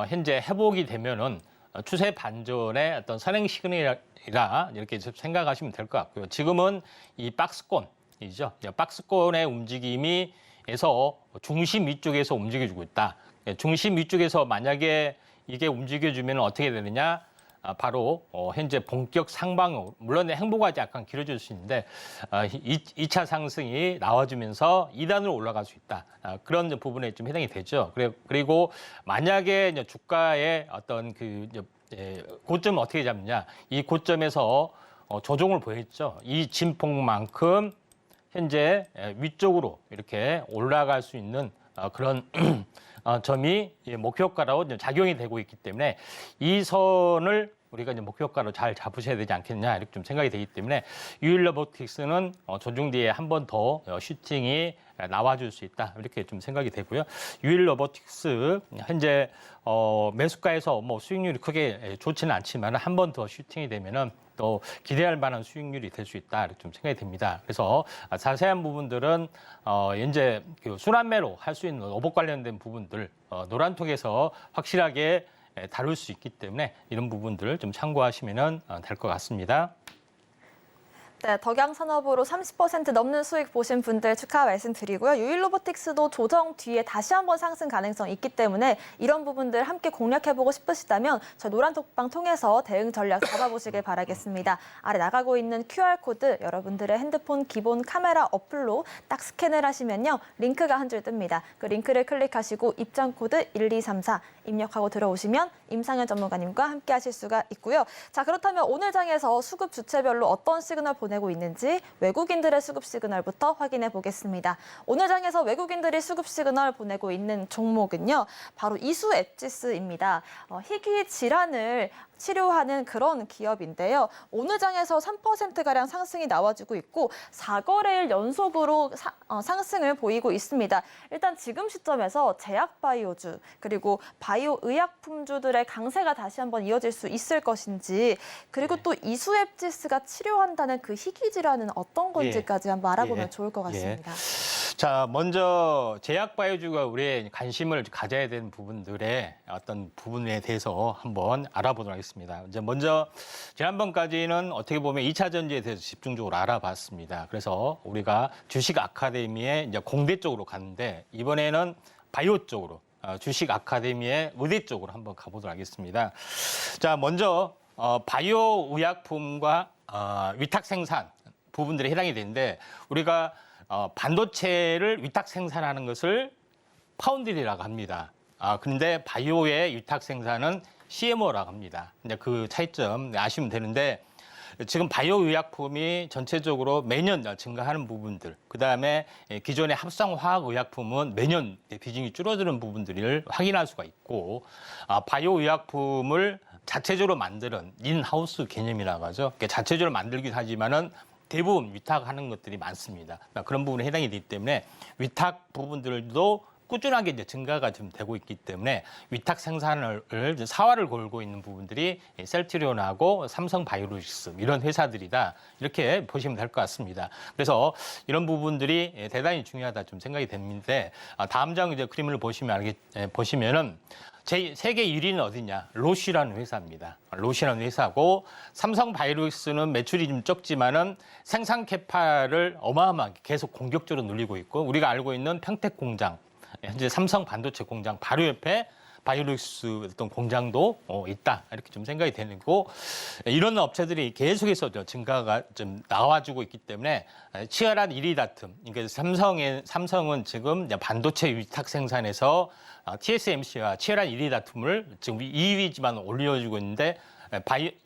현재 회복이 되면은 추세 반전의 어떤 선행 시그널이라 이렇게 생각하시면 될 것 같고요. 지금은 이 박스권이죠. 박스권의 움직임이에서 중심 위쪽에서 움직여주고 있다. 중심 위쪽에서 만약에 이게 움직여주면 어떻게 되느냐? 바로 현재 본격 상방으로 물론 행보가 약간 길어질 수 있는데 2차 상승이 나와주면서 2단으로 올라갈 수 있다. 그런 부분에 좀 해당이 되죠. 그리고 만약에 이제 주가의 어떤 그 고점을 어떻게 잡느냐? 이 고점에서 조정을 보였죠. 이 진폭만큼 현재 위쪽으로 이렇게 올라갈 수 있는 그런 점이 목표가로 작용이 되고 있기 때문에 이 선을 우리가 이제 목표가로 잘 잡으셔야 되지 않겠냐 이렇게 좀 생각이 되기 때문에 유일 로보틱스는 조정 뒤에 한 번 더 슈팅이 나와줄 수 있다 이렇게 좀 생각이 되고요. 유일 로보틱스 현재 매수가에서 뭐 수익률이 크게 좋지는 않지만 한 번 더 슈팅이 되면은 또 기대할 만한 수익률이 될 수 있다 이렇게 좀 생각이 됩니다. 그래서 자세한 부분들은 현재 그 순환매로 할 수 있는 로봇 관련된 부분들 노란톡에서 확실하게 다룰 수 있기 때문에 이런 부분들을 좀 참고하시면 될 것 같습니다. 네, 덕양산업으로 30% 넘는 수익 보신 분들 축하 말씀드리고요. 유일로보틱스도 조정 뒤에 다시 한번 상승 가능성이 있기 때문에 이런 부분들 함께 공략해보고 싶으시다면 저 노란톡방 통해서 대응 전략 잡아보시길 바라겠습니다. 아래 나가고 있는 QR코드 여러분들의 핸드폰 기본 카메라 어플로 딱 스캔을 하시면요. 링크가 한 줄 뜹니다. 그 링크를 클릭하시고 입장코드 1234 입력하고 들어오시면 임상현 전문가님과 함께 하실 수가 있고요. 자, 그렇다면 오늘 장에서 수급 주체별로 어떤 시그널 보내고 있는지 외국인들의 수급 시그널부터 확인해 보겠습니다. 오늘 장에서 외국인들이 수급 시그널 보내고 있는 종목은요. 바로 이수 앱지스입니다. 희귀 질환을 치료하는 그런 기업인데요. 오늘 장에서 3%가량 상승이 나와주고 있고 4거래일 연속으로 상승을 보이고 있습니다. 일단 지금 시점에서 제약바이오주 그리고 바이오 의약품주들의 강세가 다시 한번 이어질 수 있을 것인지 그리고 또 이수앱지스가 치료한다는 그 희귀 질환은 어떤 건지까지 한번 알아보면 좋을 것 같습니다. 자, 먼저 제약바이오주가 우리의 관심을 가져야 되는 부분들의 어떤 부분에 대해서 한번 알아보도록 하겠습니다. 이제 먼저 지난번까지는 어떻게 보면 2차 전지에 대해서 집중적으로 알아봤습니다. 그래서 우리가 주식 아카데미의 이제 공대 쪽으로 갔는데 이번에는 바이오 쪽으로 주식 아카데미의 의대 쪽으로 한번 가보도록 하겠습니다. 자, 먼저 바이오 의약품과 위탁 생산 부분들이 해당이 되는데 우리가 반도체를 위탁 생산하는 것을 파운드리라고 합니다. 그런데 바이오의 위탁 생산은 CMO라고 합니다. 근데 그 차이점 아시면 되는데 지금 바이오 의약품이 전체적으로 매년 증가하는 부분들, 그 다음에 기존의 합성 화학 의약품은 매년 비중이 줄어드는 부분들을 확인할 수가 있고 바이오 의약품을 자체적으로 만드는 인하우스 개념이라고 하죠. 그러니까 자체적으로 만들긴 하지만은 대부분 위탁하는 것들이 많습니다. 그런 부분에 해당이 되기 때문에 위탁 부분들도 꾸준하게 이제 증가가 좀 되고 있기 때문에 위탁 생산을 사활을 걸고 있는 부분들이 셀트리온하고 삼성바이오로직스 이런 회사들이다 이렇게 보시면 될 것 같습니다. 그래서 이런 부분들이 대단히 중요하다 좀 생각이 됩니다. 다음 장 이제 그림을 보시면은 세계 1위는 어디냐? 로시라는 회사입니다. 로시라는 회사고 삼성바이오로직스는 매출이 좀 적지만은 생산 캐파를 어마어마하게 계속 공격적으로 늘리고 있고 우리가 알고 있는 평택 공장 현재 삼성 반도체 공장 바로 옆에 바이오로직스 어떤 공장도 있다 이렇게 좀 생각이 되고 이런 업체들이 계속해서 증가가 좀 나와주고 있기 때문에 치열한 1위 다툼. 그러니까 삼성은 지금 반도체 위탁 생산에서 TSMC와 치열한 1위 다툼을 지금 2위지만 올려주고 있는데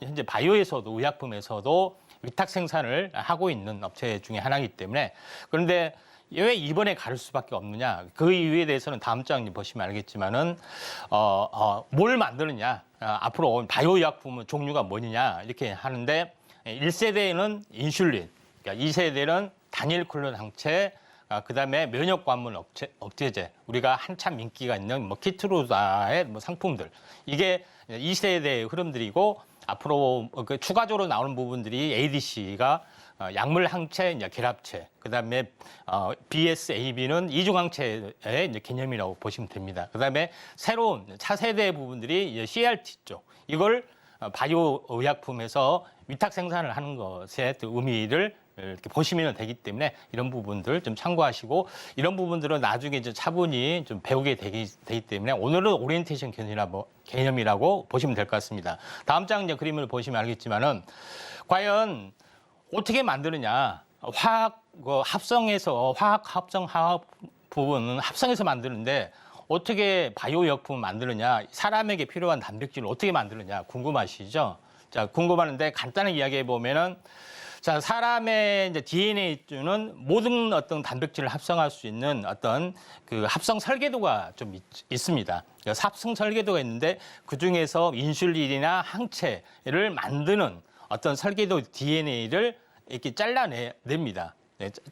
현재 바이오에서도 의약품에서도 위탁 생산을 하고 있는 업체 중에 하나이기 때문에 그런데 왜 이번에 가를 수밖에 없느냐? 그 이유에 대해서는 다음 장 보시면 알겠지만은 뭘 만드느냐? 앞으로 바이오 의약품은 종류가 뭐냐? 이렇게 하는데 1세대에는 인슐린, 그러니까 2세대는 단일 클론 항체, 그다음에 면역 관문 억제제, 우리가 한참 인기가 있는 뭐 키트로다의 뭐 상품들. 이게 2세대의 흐름들이고 앞으로 그 추가적으로 나오는 부분들이 ADC가 약물 항체, 이제 결합체, 그다음에 BSAB는 이중항체의 이제 개념이라고 보시면 됩니다. 그다음에 새로운 차세대 부분들이 이제 CRT 쪽 이걸 바이오 의약품에서 위탁 생산을 하는 것의 의미를 이렇게 보시면 되기 때문에 이런 부분들 좀 참고하시고 이런 부분들은 나중에 이제 차분히 좀 배우게 되기 때문에 오늘은 오리엔테이션 개념이라고 보시면 될 것 같습니다. 다음 장 이제 그림을 보시면 알겠지만은 과연 어떻게 만드느냐? 화학 부분은 합성해서 만드는데 어떻게 바이오 의약품을 만드느냐? 사람에게 필요한 단백질을 어떻게 만드느냐? 궁금하시죠? 자, 궁금한데 간단하게 이야기해 보면은 자, 사람의 이제 DNA는 모든 어떤 단백질을 합성할 수 있는 어떤 그 합성 설계도가 좀 있습니다. 합성 설계도가 있는데 그 중에서 인슐린이나 항체를 만드는 어떤 설계도 DNA를 이렇게 잘라냅니다.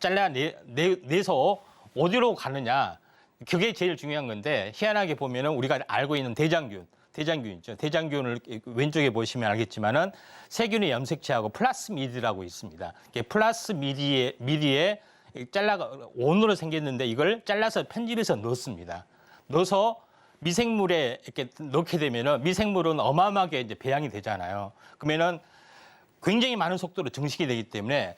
잘라내서 어디로 가느냐. 그게 제일 중요한 건데 희한하게 보면은 우리가 알고 있는 대장균 있죠. 대장균을 왼쪽에 보시면 알겠지만은 세균의 염색체하고 플라스미드라고 있습니다. 플라스미드에 원으로 생겼는데 이걸 잘라서 편집해서 넣습니다. 넣어서 미생물에 이렇게 넣게 되면은 미생물은 어마어마하게 이제 배양이 되잖아요. 그러면은 굉장히 많은 속도로 증식이 되기 때문에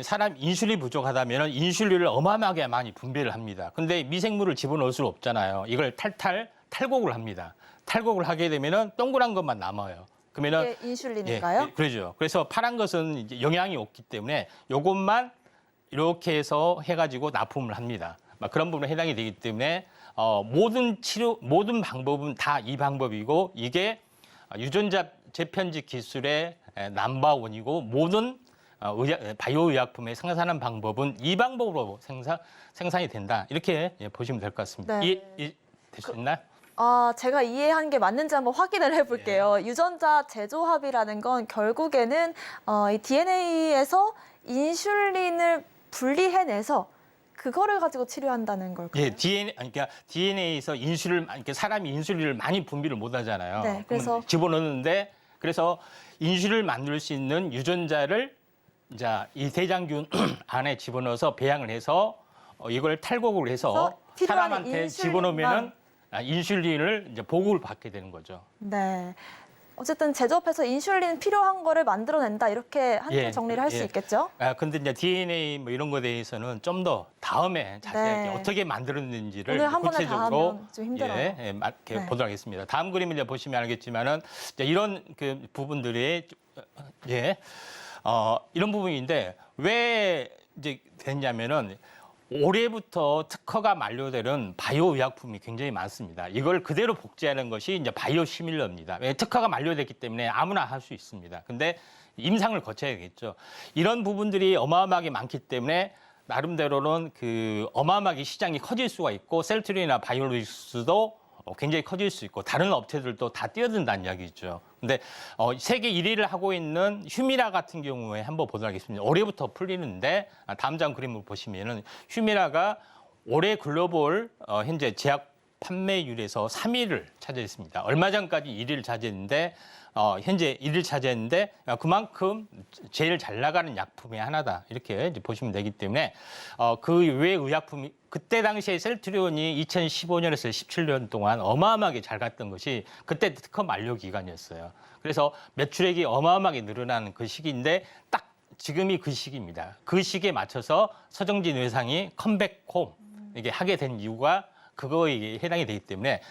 사람 인슐린 부족하다면 인슐린을 어마어마하게 많이 분배를 합니다. 근데 미생물을 집어넣을 수 없잖아요. 이걸 탈곡을 합니다. 탈곡을 하게 되면은 동그란 것만 남아요. 그러면은 이게 인슐린인가요? 예, 그러죠. 그래서 파란 것은 이제 영양이 없기 때문에 요것만 이렇게 해서 해가지고 납품을 합니다. 그런 부분에 해당이 되기 때문에 모든 방법은 다 이 방법이고 이게 유전자 재편집 기술의 넘버원이고 모든 바이오 의약품의 생산하는 방법은 이 방법으로 생산이 된다. 이렇게 보시면 될 것 같습니다. 네. 되셨나요? 제가 이해한 게 맞는지 한번 확인을 해볼게요. 유전자 재조합이라는 건 결국에는 이 DNA에서 인슐린을 분리해내서 그거를 가지고 치료한다는 걸까요? 예, 그러니까 DNA에서 사람이 인슐린을 많이 분비를 못 하잖아요. 네, 그래서 집어넣는데 그래서 인슐린을 만들 수 있는 유전자를 이제 이 대장균 안에 집어넣어서 배양을 해서 이걸 탈곡을 해서 필요한 사람한테 인슐린만. 집어넣으면은 인슐린을 이제 보급을 받게 되는 거죠. 네. 어쨌든 제조업해서 인슐린 필요한 거를 만들어낸다 이렇게 한 줄 정리를 할 수 있겠죠? 근데 이제 DNA 뭐 이런 거에 대해서는 좀 더 다음에 자세하게 네. 어떻게 만들었는지를 오늘 한 번에 다 구체적으로 하면 좀 힘들어요. 이렇게 네. 보도록 하겠습니다. 다음 그림을 이제 보시면 알겠지만은 이제 이런 그 부분들이 이런 부분인데 왜 이제 됐냐면은 올해부터 특허가 만료되는 바이오 의약품이 굉장히 많습니다. 이걸 그대로 복제하는 것이 이제 바이오 시밀러입니다. 왜 특허가 만료됐기 때문에 아무나 할 수 있습니다. 근데 임상을 거쳐야겠죠. 이런 부분들이 어마어마하게 많기 때문에 나름대로는 그 어마어마하게 시장이 커질 수가 있고 셀트리온이나 바이오로직스도 굉장히 커질 수 있고 다른 업체들도 다 뛰어든다는 이야기죠. 근데 세계 1위를 하고 있는 휴미라 같은 경우에 한번 보도록 하겠습니다. 올해부터 풀리는데 다음 장 그림을 보시면은 휴미라가 올해 글로벌 현재 제약 판매율에서 3위를 차지했습니다. 얼마 전까지 1위를 차지했는데 현재 1위를 차지했는데 그만큼 제일 잘 나가는 약품의 하나다 이렇게 이제 보시면 되기 때문에 그 외 의약품이 그때 당시에 셀트리온이 2015년에서 17년 동안 어마어마하게 잘 갔던 것이 그때 특허 만료 기간이었어요. 그래서 매출액이 어마어마하게 늘어나는 그 시기인데 딱 지금이 그 시기입니다. 그 시기에 맞춰서 서정진 회장이 컴백홈 이게 하게 된 이유가 그거에 해당이 되기 때문에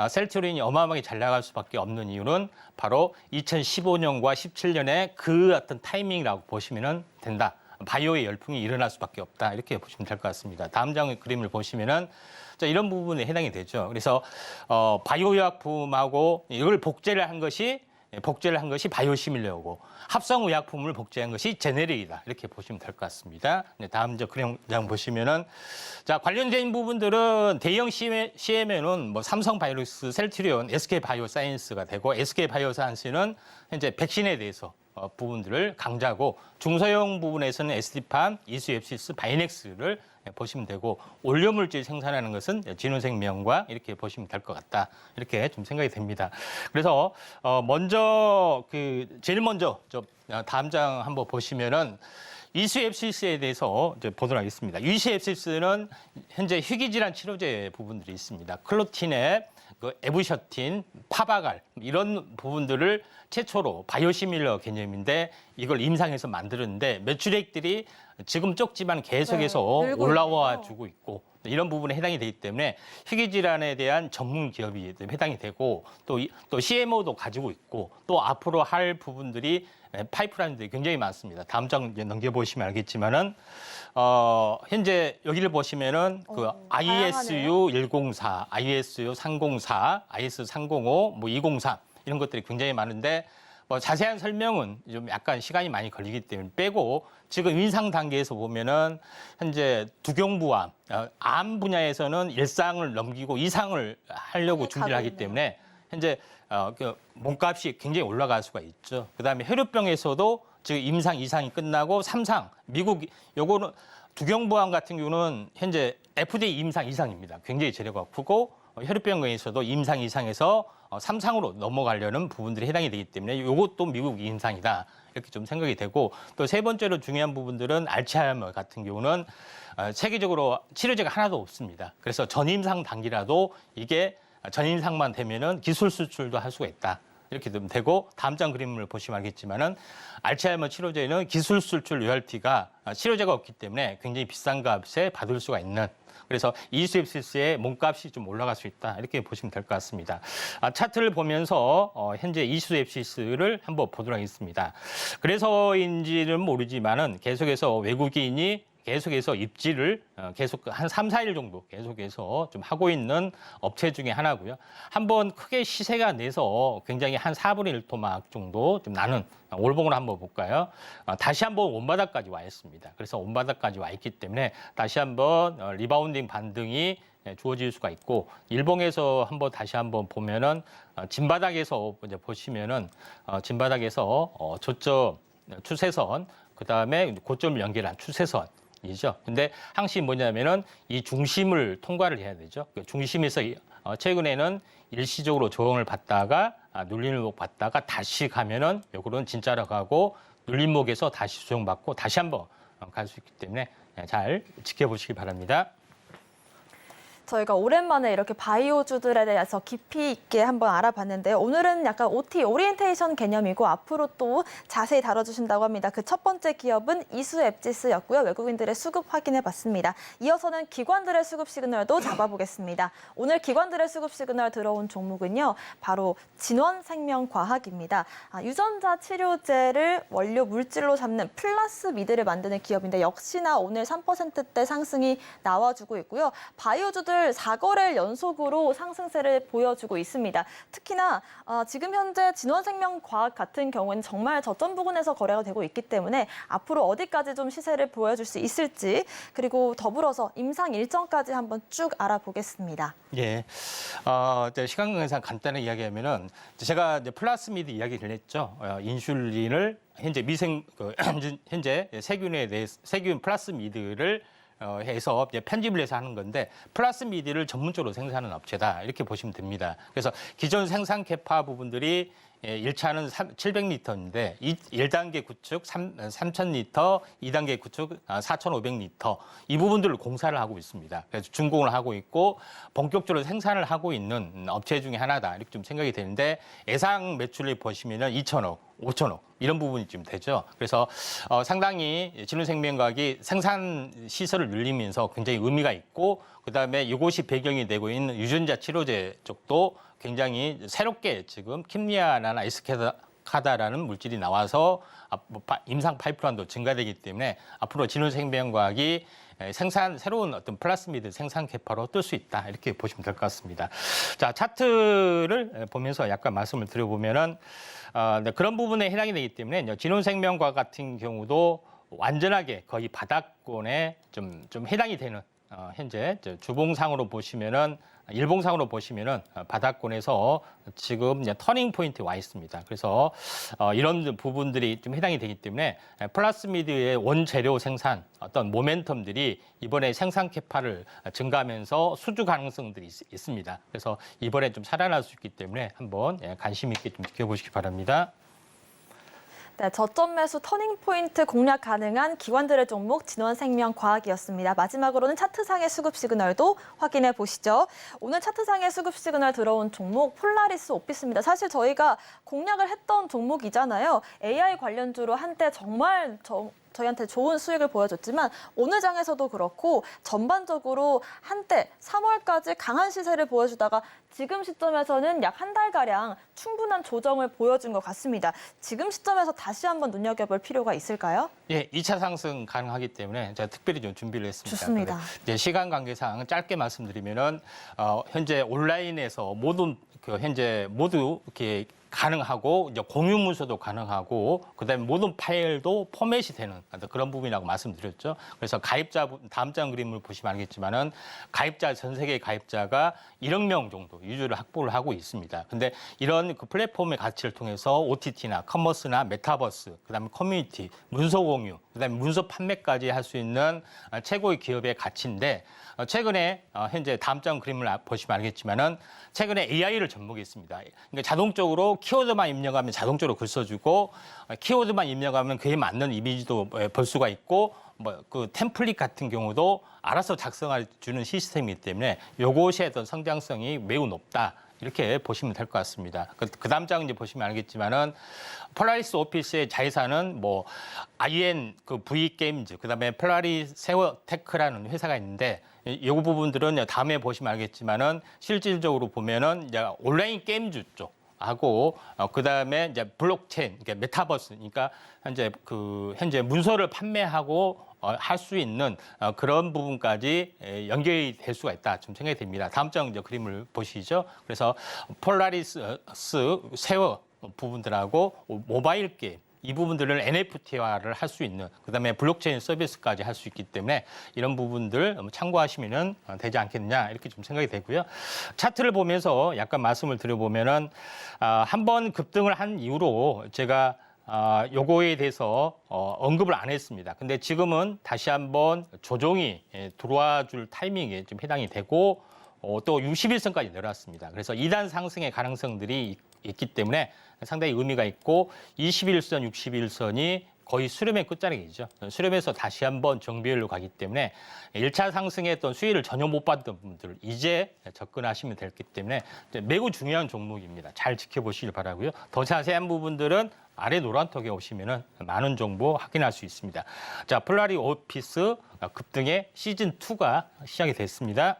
셀트리온이 어마어마하게 잘 나갈 수밖에 없는 이유는 바로 2015년과 17년의 그 어떤 타이밍이라고 보시면 된다. 바이오의 열풍이 일어날 수밖에 없다. 이렇게 보시면 될 것 같습니다. 다음 장 그림을 보시면은 자, 이런 부분에 해당이 되죠. 그래서 바이오 의약품하고 이걸 복제를 한 것이 바이오시밀러고 합성의약품을 복제한 것이 제네릭이다. 이렇게 보시면 될 것 같습니다. 네, 다음 그림장 보시면은 자, 관련된 부분들은 대형 CM에는 뭐 삼성바이오로스, 셀트리온, SK바이오사이언스가 되고 SK바이오사이언스는 현재 백신에 대해서 부분들을 강조하고 중소형 부분에서는 SD팜, 이수앱시스, 바이넥스를 보시면 되고 올려물질 생산하는 것은 진원생명과 이렇게 보시면 될 것 같다. 이렇게 좀 생각이 됩니다. 그래서 제일 먼저 다음 장 한번 보시면은 이수앱시스에 대해서 이제 보도록 하겠습니다. 이수앱시스는 현재 희귀질환 치료제 부분들이 있습니다. 클로티넵, 에브셔틴, 파바갈 이런 부분들을 최초로 바이오시밀러 개념인데 이걸 임상에서 만들었는데 매출액들이 지금 적지만 계속해서 올라와 주고 있고 이런 부분에 해당이 되기 때문에 희귀질환에 대한 전문 기업이 해당이 되고 또 CMO도 가지고 있고 또 앞으로 할 부분들이 파이프라인들이 굉장히 많습니다. 다음 장 넘겨보시면 알겠지만은 현재 여기를 보시면은 그 ISU 104, ISU 304, IS 305, 뭐 203 이런 것들이 굉장히 많은데 뭐 자세한 설명은 좀 약간 시간이 많이 걸리기 때문에 빼고 지금 임상 단계에서 보면은 현재 두경부암, 암 분야에서는 1상을 넘기고 2상을 하려고 준비를 하기 때문에 현재 그 몸값이 굉장히 올라갈 수가 있죠. 그다음에 혈류병에서도 지금 임상 2상이 끝나고 3상, 미국 요거는 두경부암 같은 경우는 현재 FDA 임상 이상입니다. 굉장히 재료가 크고 혈류병에서도 임상 이상에서 3상으로 넘어가려는 부분들이 해당이 되기 때문에 이것도 미국 임상이다. 이렇게 좀 생각이 되고 또 세 번째로 중요한 부분들은 알츠하이머 같은 경우는 세계적으로 치료제가 하나도 없습니다. 그래서 전임상 단기라도 이게 전임상만 되면은 기술 수출도 할 수가 있다. 이렇게 되고 다음 장 그림을 보시면 알겠지만은 알츠하이머 치료제는 기술 수출 로열티가 치료제가 없기 때문에 굉장히 비싼 값에 받을 수가 있는 그래서 이수앱시스의 몸값이 좀 올라갈 수 있다. 이렇게 보시면 될 것 같습니다. 차트를 보면서 현재 이수앱시스를 한번 보도록 하겠습니다. 그래서인지는 모르지만은 계속해서 외국인이 계속해서 입지를 계속 한 3, 4일 정도 계속해서 좀 하고 있는 업체 중에 하나고요. 한번 크게 시세가 내서 굉장히 한 4분의 1 토막 정도 좀 나는 올봉을 한번 볼까요? 다시 한번 원바닥까지 와 있습니다. 그래서 원바닥까지 와 있기 때문에 다시 한번 리바운딩 반등이 주어질 수가 있고 일봉에서 한번 다시 한번 보면은 진바닥에서 이제 보시면은 진바닥에서 저점 추세선 그다음에 고점을 연결한 추세선 이죠. 근데 항상 뭐냐면은 이 중심을 통과를 해야 되죠. 그 중심에서 최근에는 일시적으로 조정을 받다가 눌림목 받다가 다시 가면은 요거는 진짜로 가고 눌림목에서 다시 조정받고 다시 한번 갈 수 있기 때문에 잘 지켜보시기 바랍니다. 저희가 오랜만에 이렇게 바이오주들에 대해서 깊이 있게 한번 알아봤는데요. 오늘은 약간 OT, 오리엔테이션 개념이고 앞으로 또 자세히 다뤄주신다고 합니다. 그 첫 번째 기업은 이수앱시스였고요. 외국인들의 수급 확인해봤습니다. 이어서는 기관들의 수급 시그널도 잡아보겠습니다. 오늘 기관들의 수급 시그널 들어온 종목은요. 바로 진원생명과학입니다. 유전자 치료제를 원료 물질로 잡는 플라스미드를 만드는 기업인데 역시나 오늘 3%대 상승이 나와주고 있고요. 바이오주들 오늘 4거래일 연속으로 상승세를 보여주고 있습니다. 특히나 지금 현재 진원생명과학 같은 경우는 정말 저점 부근에서 거래가 되고 있기 때문에 앞으로 어디까지 좀 시세를 보여줄 수 있을지, 그리고 더불어서 임상 일정까지 한번 쭉 알아보겠습니다. 예. 이제 시간 관계상 간단하게 이야기하면은 제가 이제 플라스미드 이야기를 했죠. 인슐린을 현재 현재 세균에 대해서 세균 플라스미드를 해서 이제 편집을 해서 하는 건데 플라스미드를 전문적으로 생산하는 업체다 이렇게 보시면 됩니다. 그래서 기존 생산 캐파 부분들이 1차는 700리터인데 1단계 구축 3,000리터, 2단계 구축 4,500리터 이 부분들을 공사를 하고 있습니다. 그래서 준공을 하고 있고 본격적으로 생산을 하고 있는 업체 중에 하나다 이렇게 좀 생각이 되는데 예상 매출을 보시면은 2천억, 5천억 이런 부분이 좀 되죠. 그래서 상당히 진원생명과학이 생산 시설을 늘리면서 굉장히 의미가 있고 그다음에 이곳이 배경이 되고 있는 유전자 치료제 쪽도 굉장히 새롭게 지금 킴리아나 에스카다라는 물질이 나와서 임상 파이프라인도 증가되기 때문에 앞으로 진원생명과학이 새로운 어떤 플라스미드 생산 개파로 뜰 수 있다 이렇게 보시면 될 것 같습니다. 자, 차트를 보면서 약간 말씀을 드려보면은 그런 부분에 해당이 되기 때문에 진원생명과학 같은 경우도 완전하게 거의 바닥권에 좀 해당이 되는 현재 주봉상으로 보시면은 일봉상으로 보시면은 바닥권에서 지금 이제 터닝 포인트에 와 있습니다. 그래서 이런 부분들이 좀 해당이 되기 때문에 플라스미드의 원재료 생산 어떤 모멘텀들이 이번에 생산 캐파를 증가하면서 수주 가능성들이 있습니다. 그래서 이번에 좀 살아날 수 있기 때문에 한번 관심 있게 좀 지켜보시기 바랍니다. 네, 저점 매수 터닝 포인트 공략 가능한 기관들의 종목 진원생명과학이었습니다. 마지막으로는 차트상의 수급 시그널도 확인해 보시죠. 오늘 차트상의 수급 시그널 들어온 종목 폴라리스 오피스입니다. 사실 저희가 공략을 했던 종목이잖아요. AI 관련주로 한때 정말 저희한테 좋은 수익을 보여줬지만 오늘 장에서도 그렇고 전반적으로 한때 3월까지 강한 시세를 보여주다가 지금 시점에서는 약 한 달가량 충분한 조정을 보여준 것 같습니다. 지금 시점에서 다시 한번 눈여겨볼 필요가 있을까요? 예, 2차 상승 가능하기 때문에 제가 특별히 좀 준비를 했습니다. 좋습니다. 이제 시간 관계상 짧게 말씀드리면은 현재 온라인에서 현재 모두 이렇게 가능하고 이제 공유 문서도 가능하고 그다음에 모든 파일도 포맷이 되는 그런 부분이라고 말씀드렸죠. 그래서 가입자 다음 장 그림을 보시면 알겠지만은 전 세계 가입자가 1억 명 정도 유저를 확보를 하고 있습니다. 근데 이런 그 플랫폼의 가치를 통해서 OTT나 커머스나 메타버스, 그다음에 커뮤니티, 문서 공유, 그다음에 문서 판매까지 할 수 있는 최고의 기업의 가치인데 최근에 현재 다음 장 그림을 보시면 알겠지만은 최근에 AI를 접목했습니다. 그러니까 자동적으로 키워드만 입력하면 자동적으로 글 써주고 키워드만 입력하면 그에 맞는 이미지도 볼 수가 있고 그 템플릿 같은 경우도 알아서 작성해 주는 시스템이기 때문에 요것의 어떤 성장성이 매우 높다. 이렇게 보시면 될 것 같습니다. 그 다음 장 이제 보시면 알겠지만은 폴라리스 오피스의 자회사는 IN V 게임즈, 그다음에 폴라리스 세워테크라는 회사가 있는데 이 부분들은 다음에 보시면 알겠지만은 실질적으로 보면은 이제 온라인 게임즈 쪽 하고 그다음에 이제 블록체인, 그러니까 메타버스, 그러니까 현재 문서를 판매하고 할 수 있는 그런 부분까지 연결이 될 수가 있다 좀 생각이 됩니다. 다음 장 이제 그림을 보시죠. 그래서 폴라리스 세워 부분들하고 모바일 게임 이 부분들을 NFT화를 할 수 있는 그다음에 블록체인 서비스까지 할 수 있기 때문에 이런 부분들 참고하시면 되지 않겠냐 이렇게 좀 생각이 되고요. 차트를 보면서 약간 말씀을 드려보면은 한번 급등을 한 이후로 제가 요거에 대해서 언급을 안 했습니다. 근데 지금은 다시 한번 조정이 들어와 줄 타이밍에 좀 해당이 되고 또 61선까지 내려왔습니다. 그래서 2단 상승의 가능성들이 있기 때문에 상당히 의미가 있고 21선, 61선이 거의 수렴의 끝자락이죠. 수렴에서 다시 한번 정비율로 가기 때문에 1차 상승에 어떤 수혜를 전혀 못 받던 분들 이제 접근하시면 되기 때문에 매우 중요한 종목입니다. 잘 지켜보시길 바라고요. 더 자세한 부분들은 아래 노란톡에 오시면은 많은 정보 확인할 수 있습니다. 자, 폴라리 오피스 급등의 시즌 2가 시작이 됐습니다.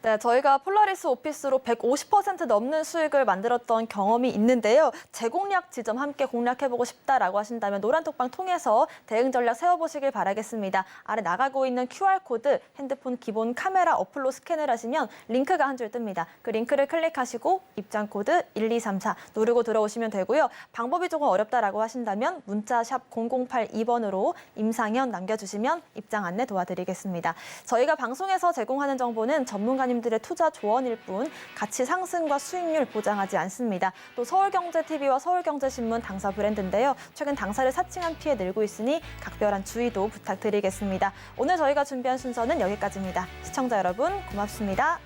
네, 저희가 폴라리스 오피스로 150% 넘는 수익을 만들었던 경험이 있는데요. 재공략 지점 함께 공략해보고 싶다라고 하신다면 노란톡방 통해서 대응 전략 세워보시길 바라겠습니다. 아래 나가고 있는 QR코드 핸드폰 기본 카메라 어플로 스캔을 하시면 링크가 한 줄 뜹니다. 그 링크를 클릭하시고 입장 코드 1234 누르고 들어오시면 되고요. 방법이 조금 어렵다라고 하신다면 문자 샵 0082번으로 임상현 남겨주시면 입장 안내 도와드리겠습니다. 저희가 방송에서 제공하는 정보는 전문가님들의 투자 조언일 뿐 가치 상승과 수익률 보장하지 않습니다. 또 서울경제TV와 서울경제신문 당사 브랜드인데요. 최근 당사를 사칭한 피해 늘고 있으니 각별한 주의도 부탁드리겠습니다. 오늘 저희가 준비한 순서는 여기까지입니다. 시청자 여러분 고맙습니다.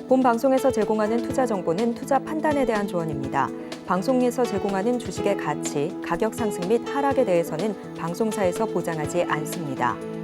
본 방송에서 제공하는 투자 정보는 투자 판단에 대한 조언입니다. 방송에서 제공하는 주식의 가치, 가격 상승 및 하락에 대해서는 방송사에서 보장하지 않습니다.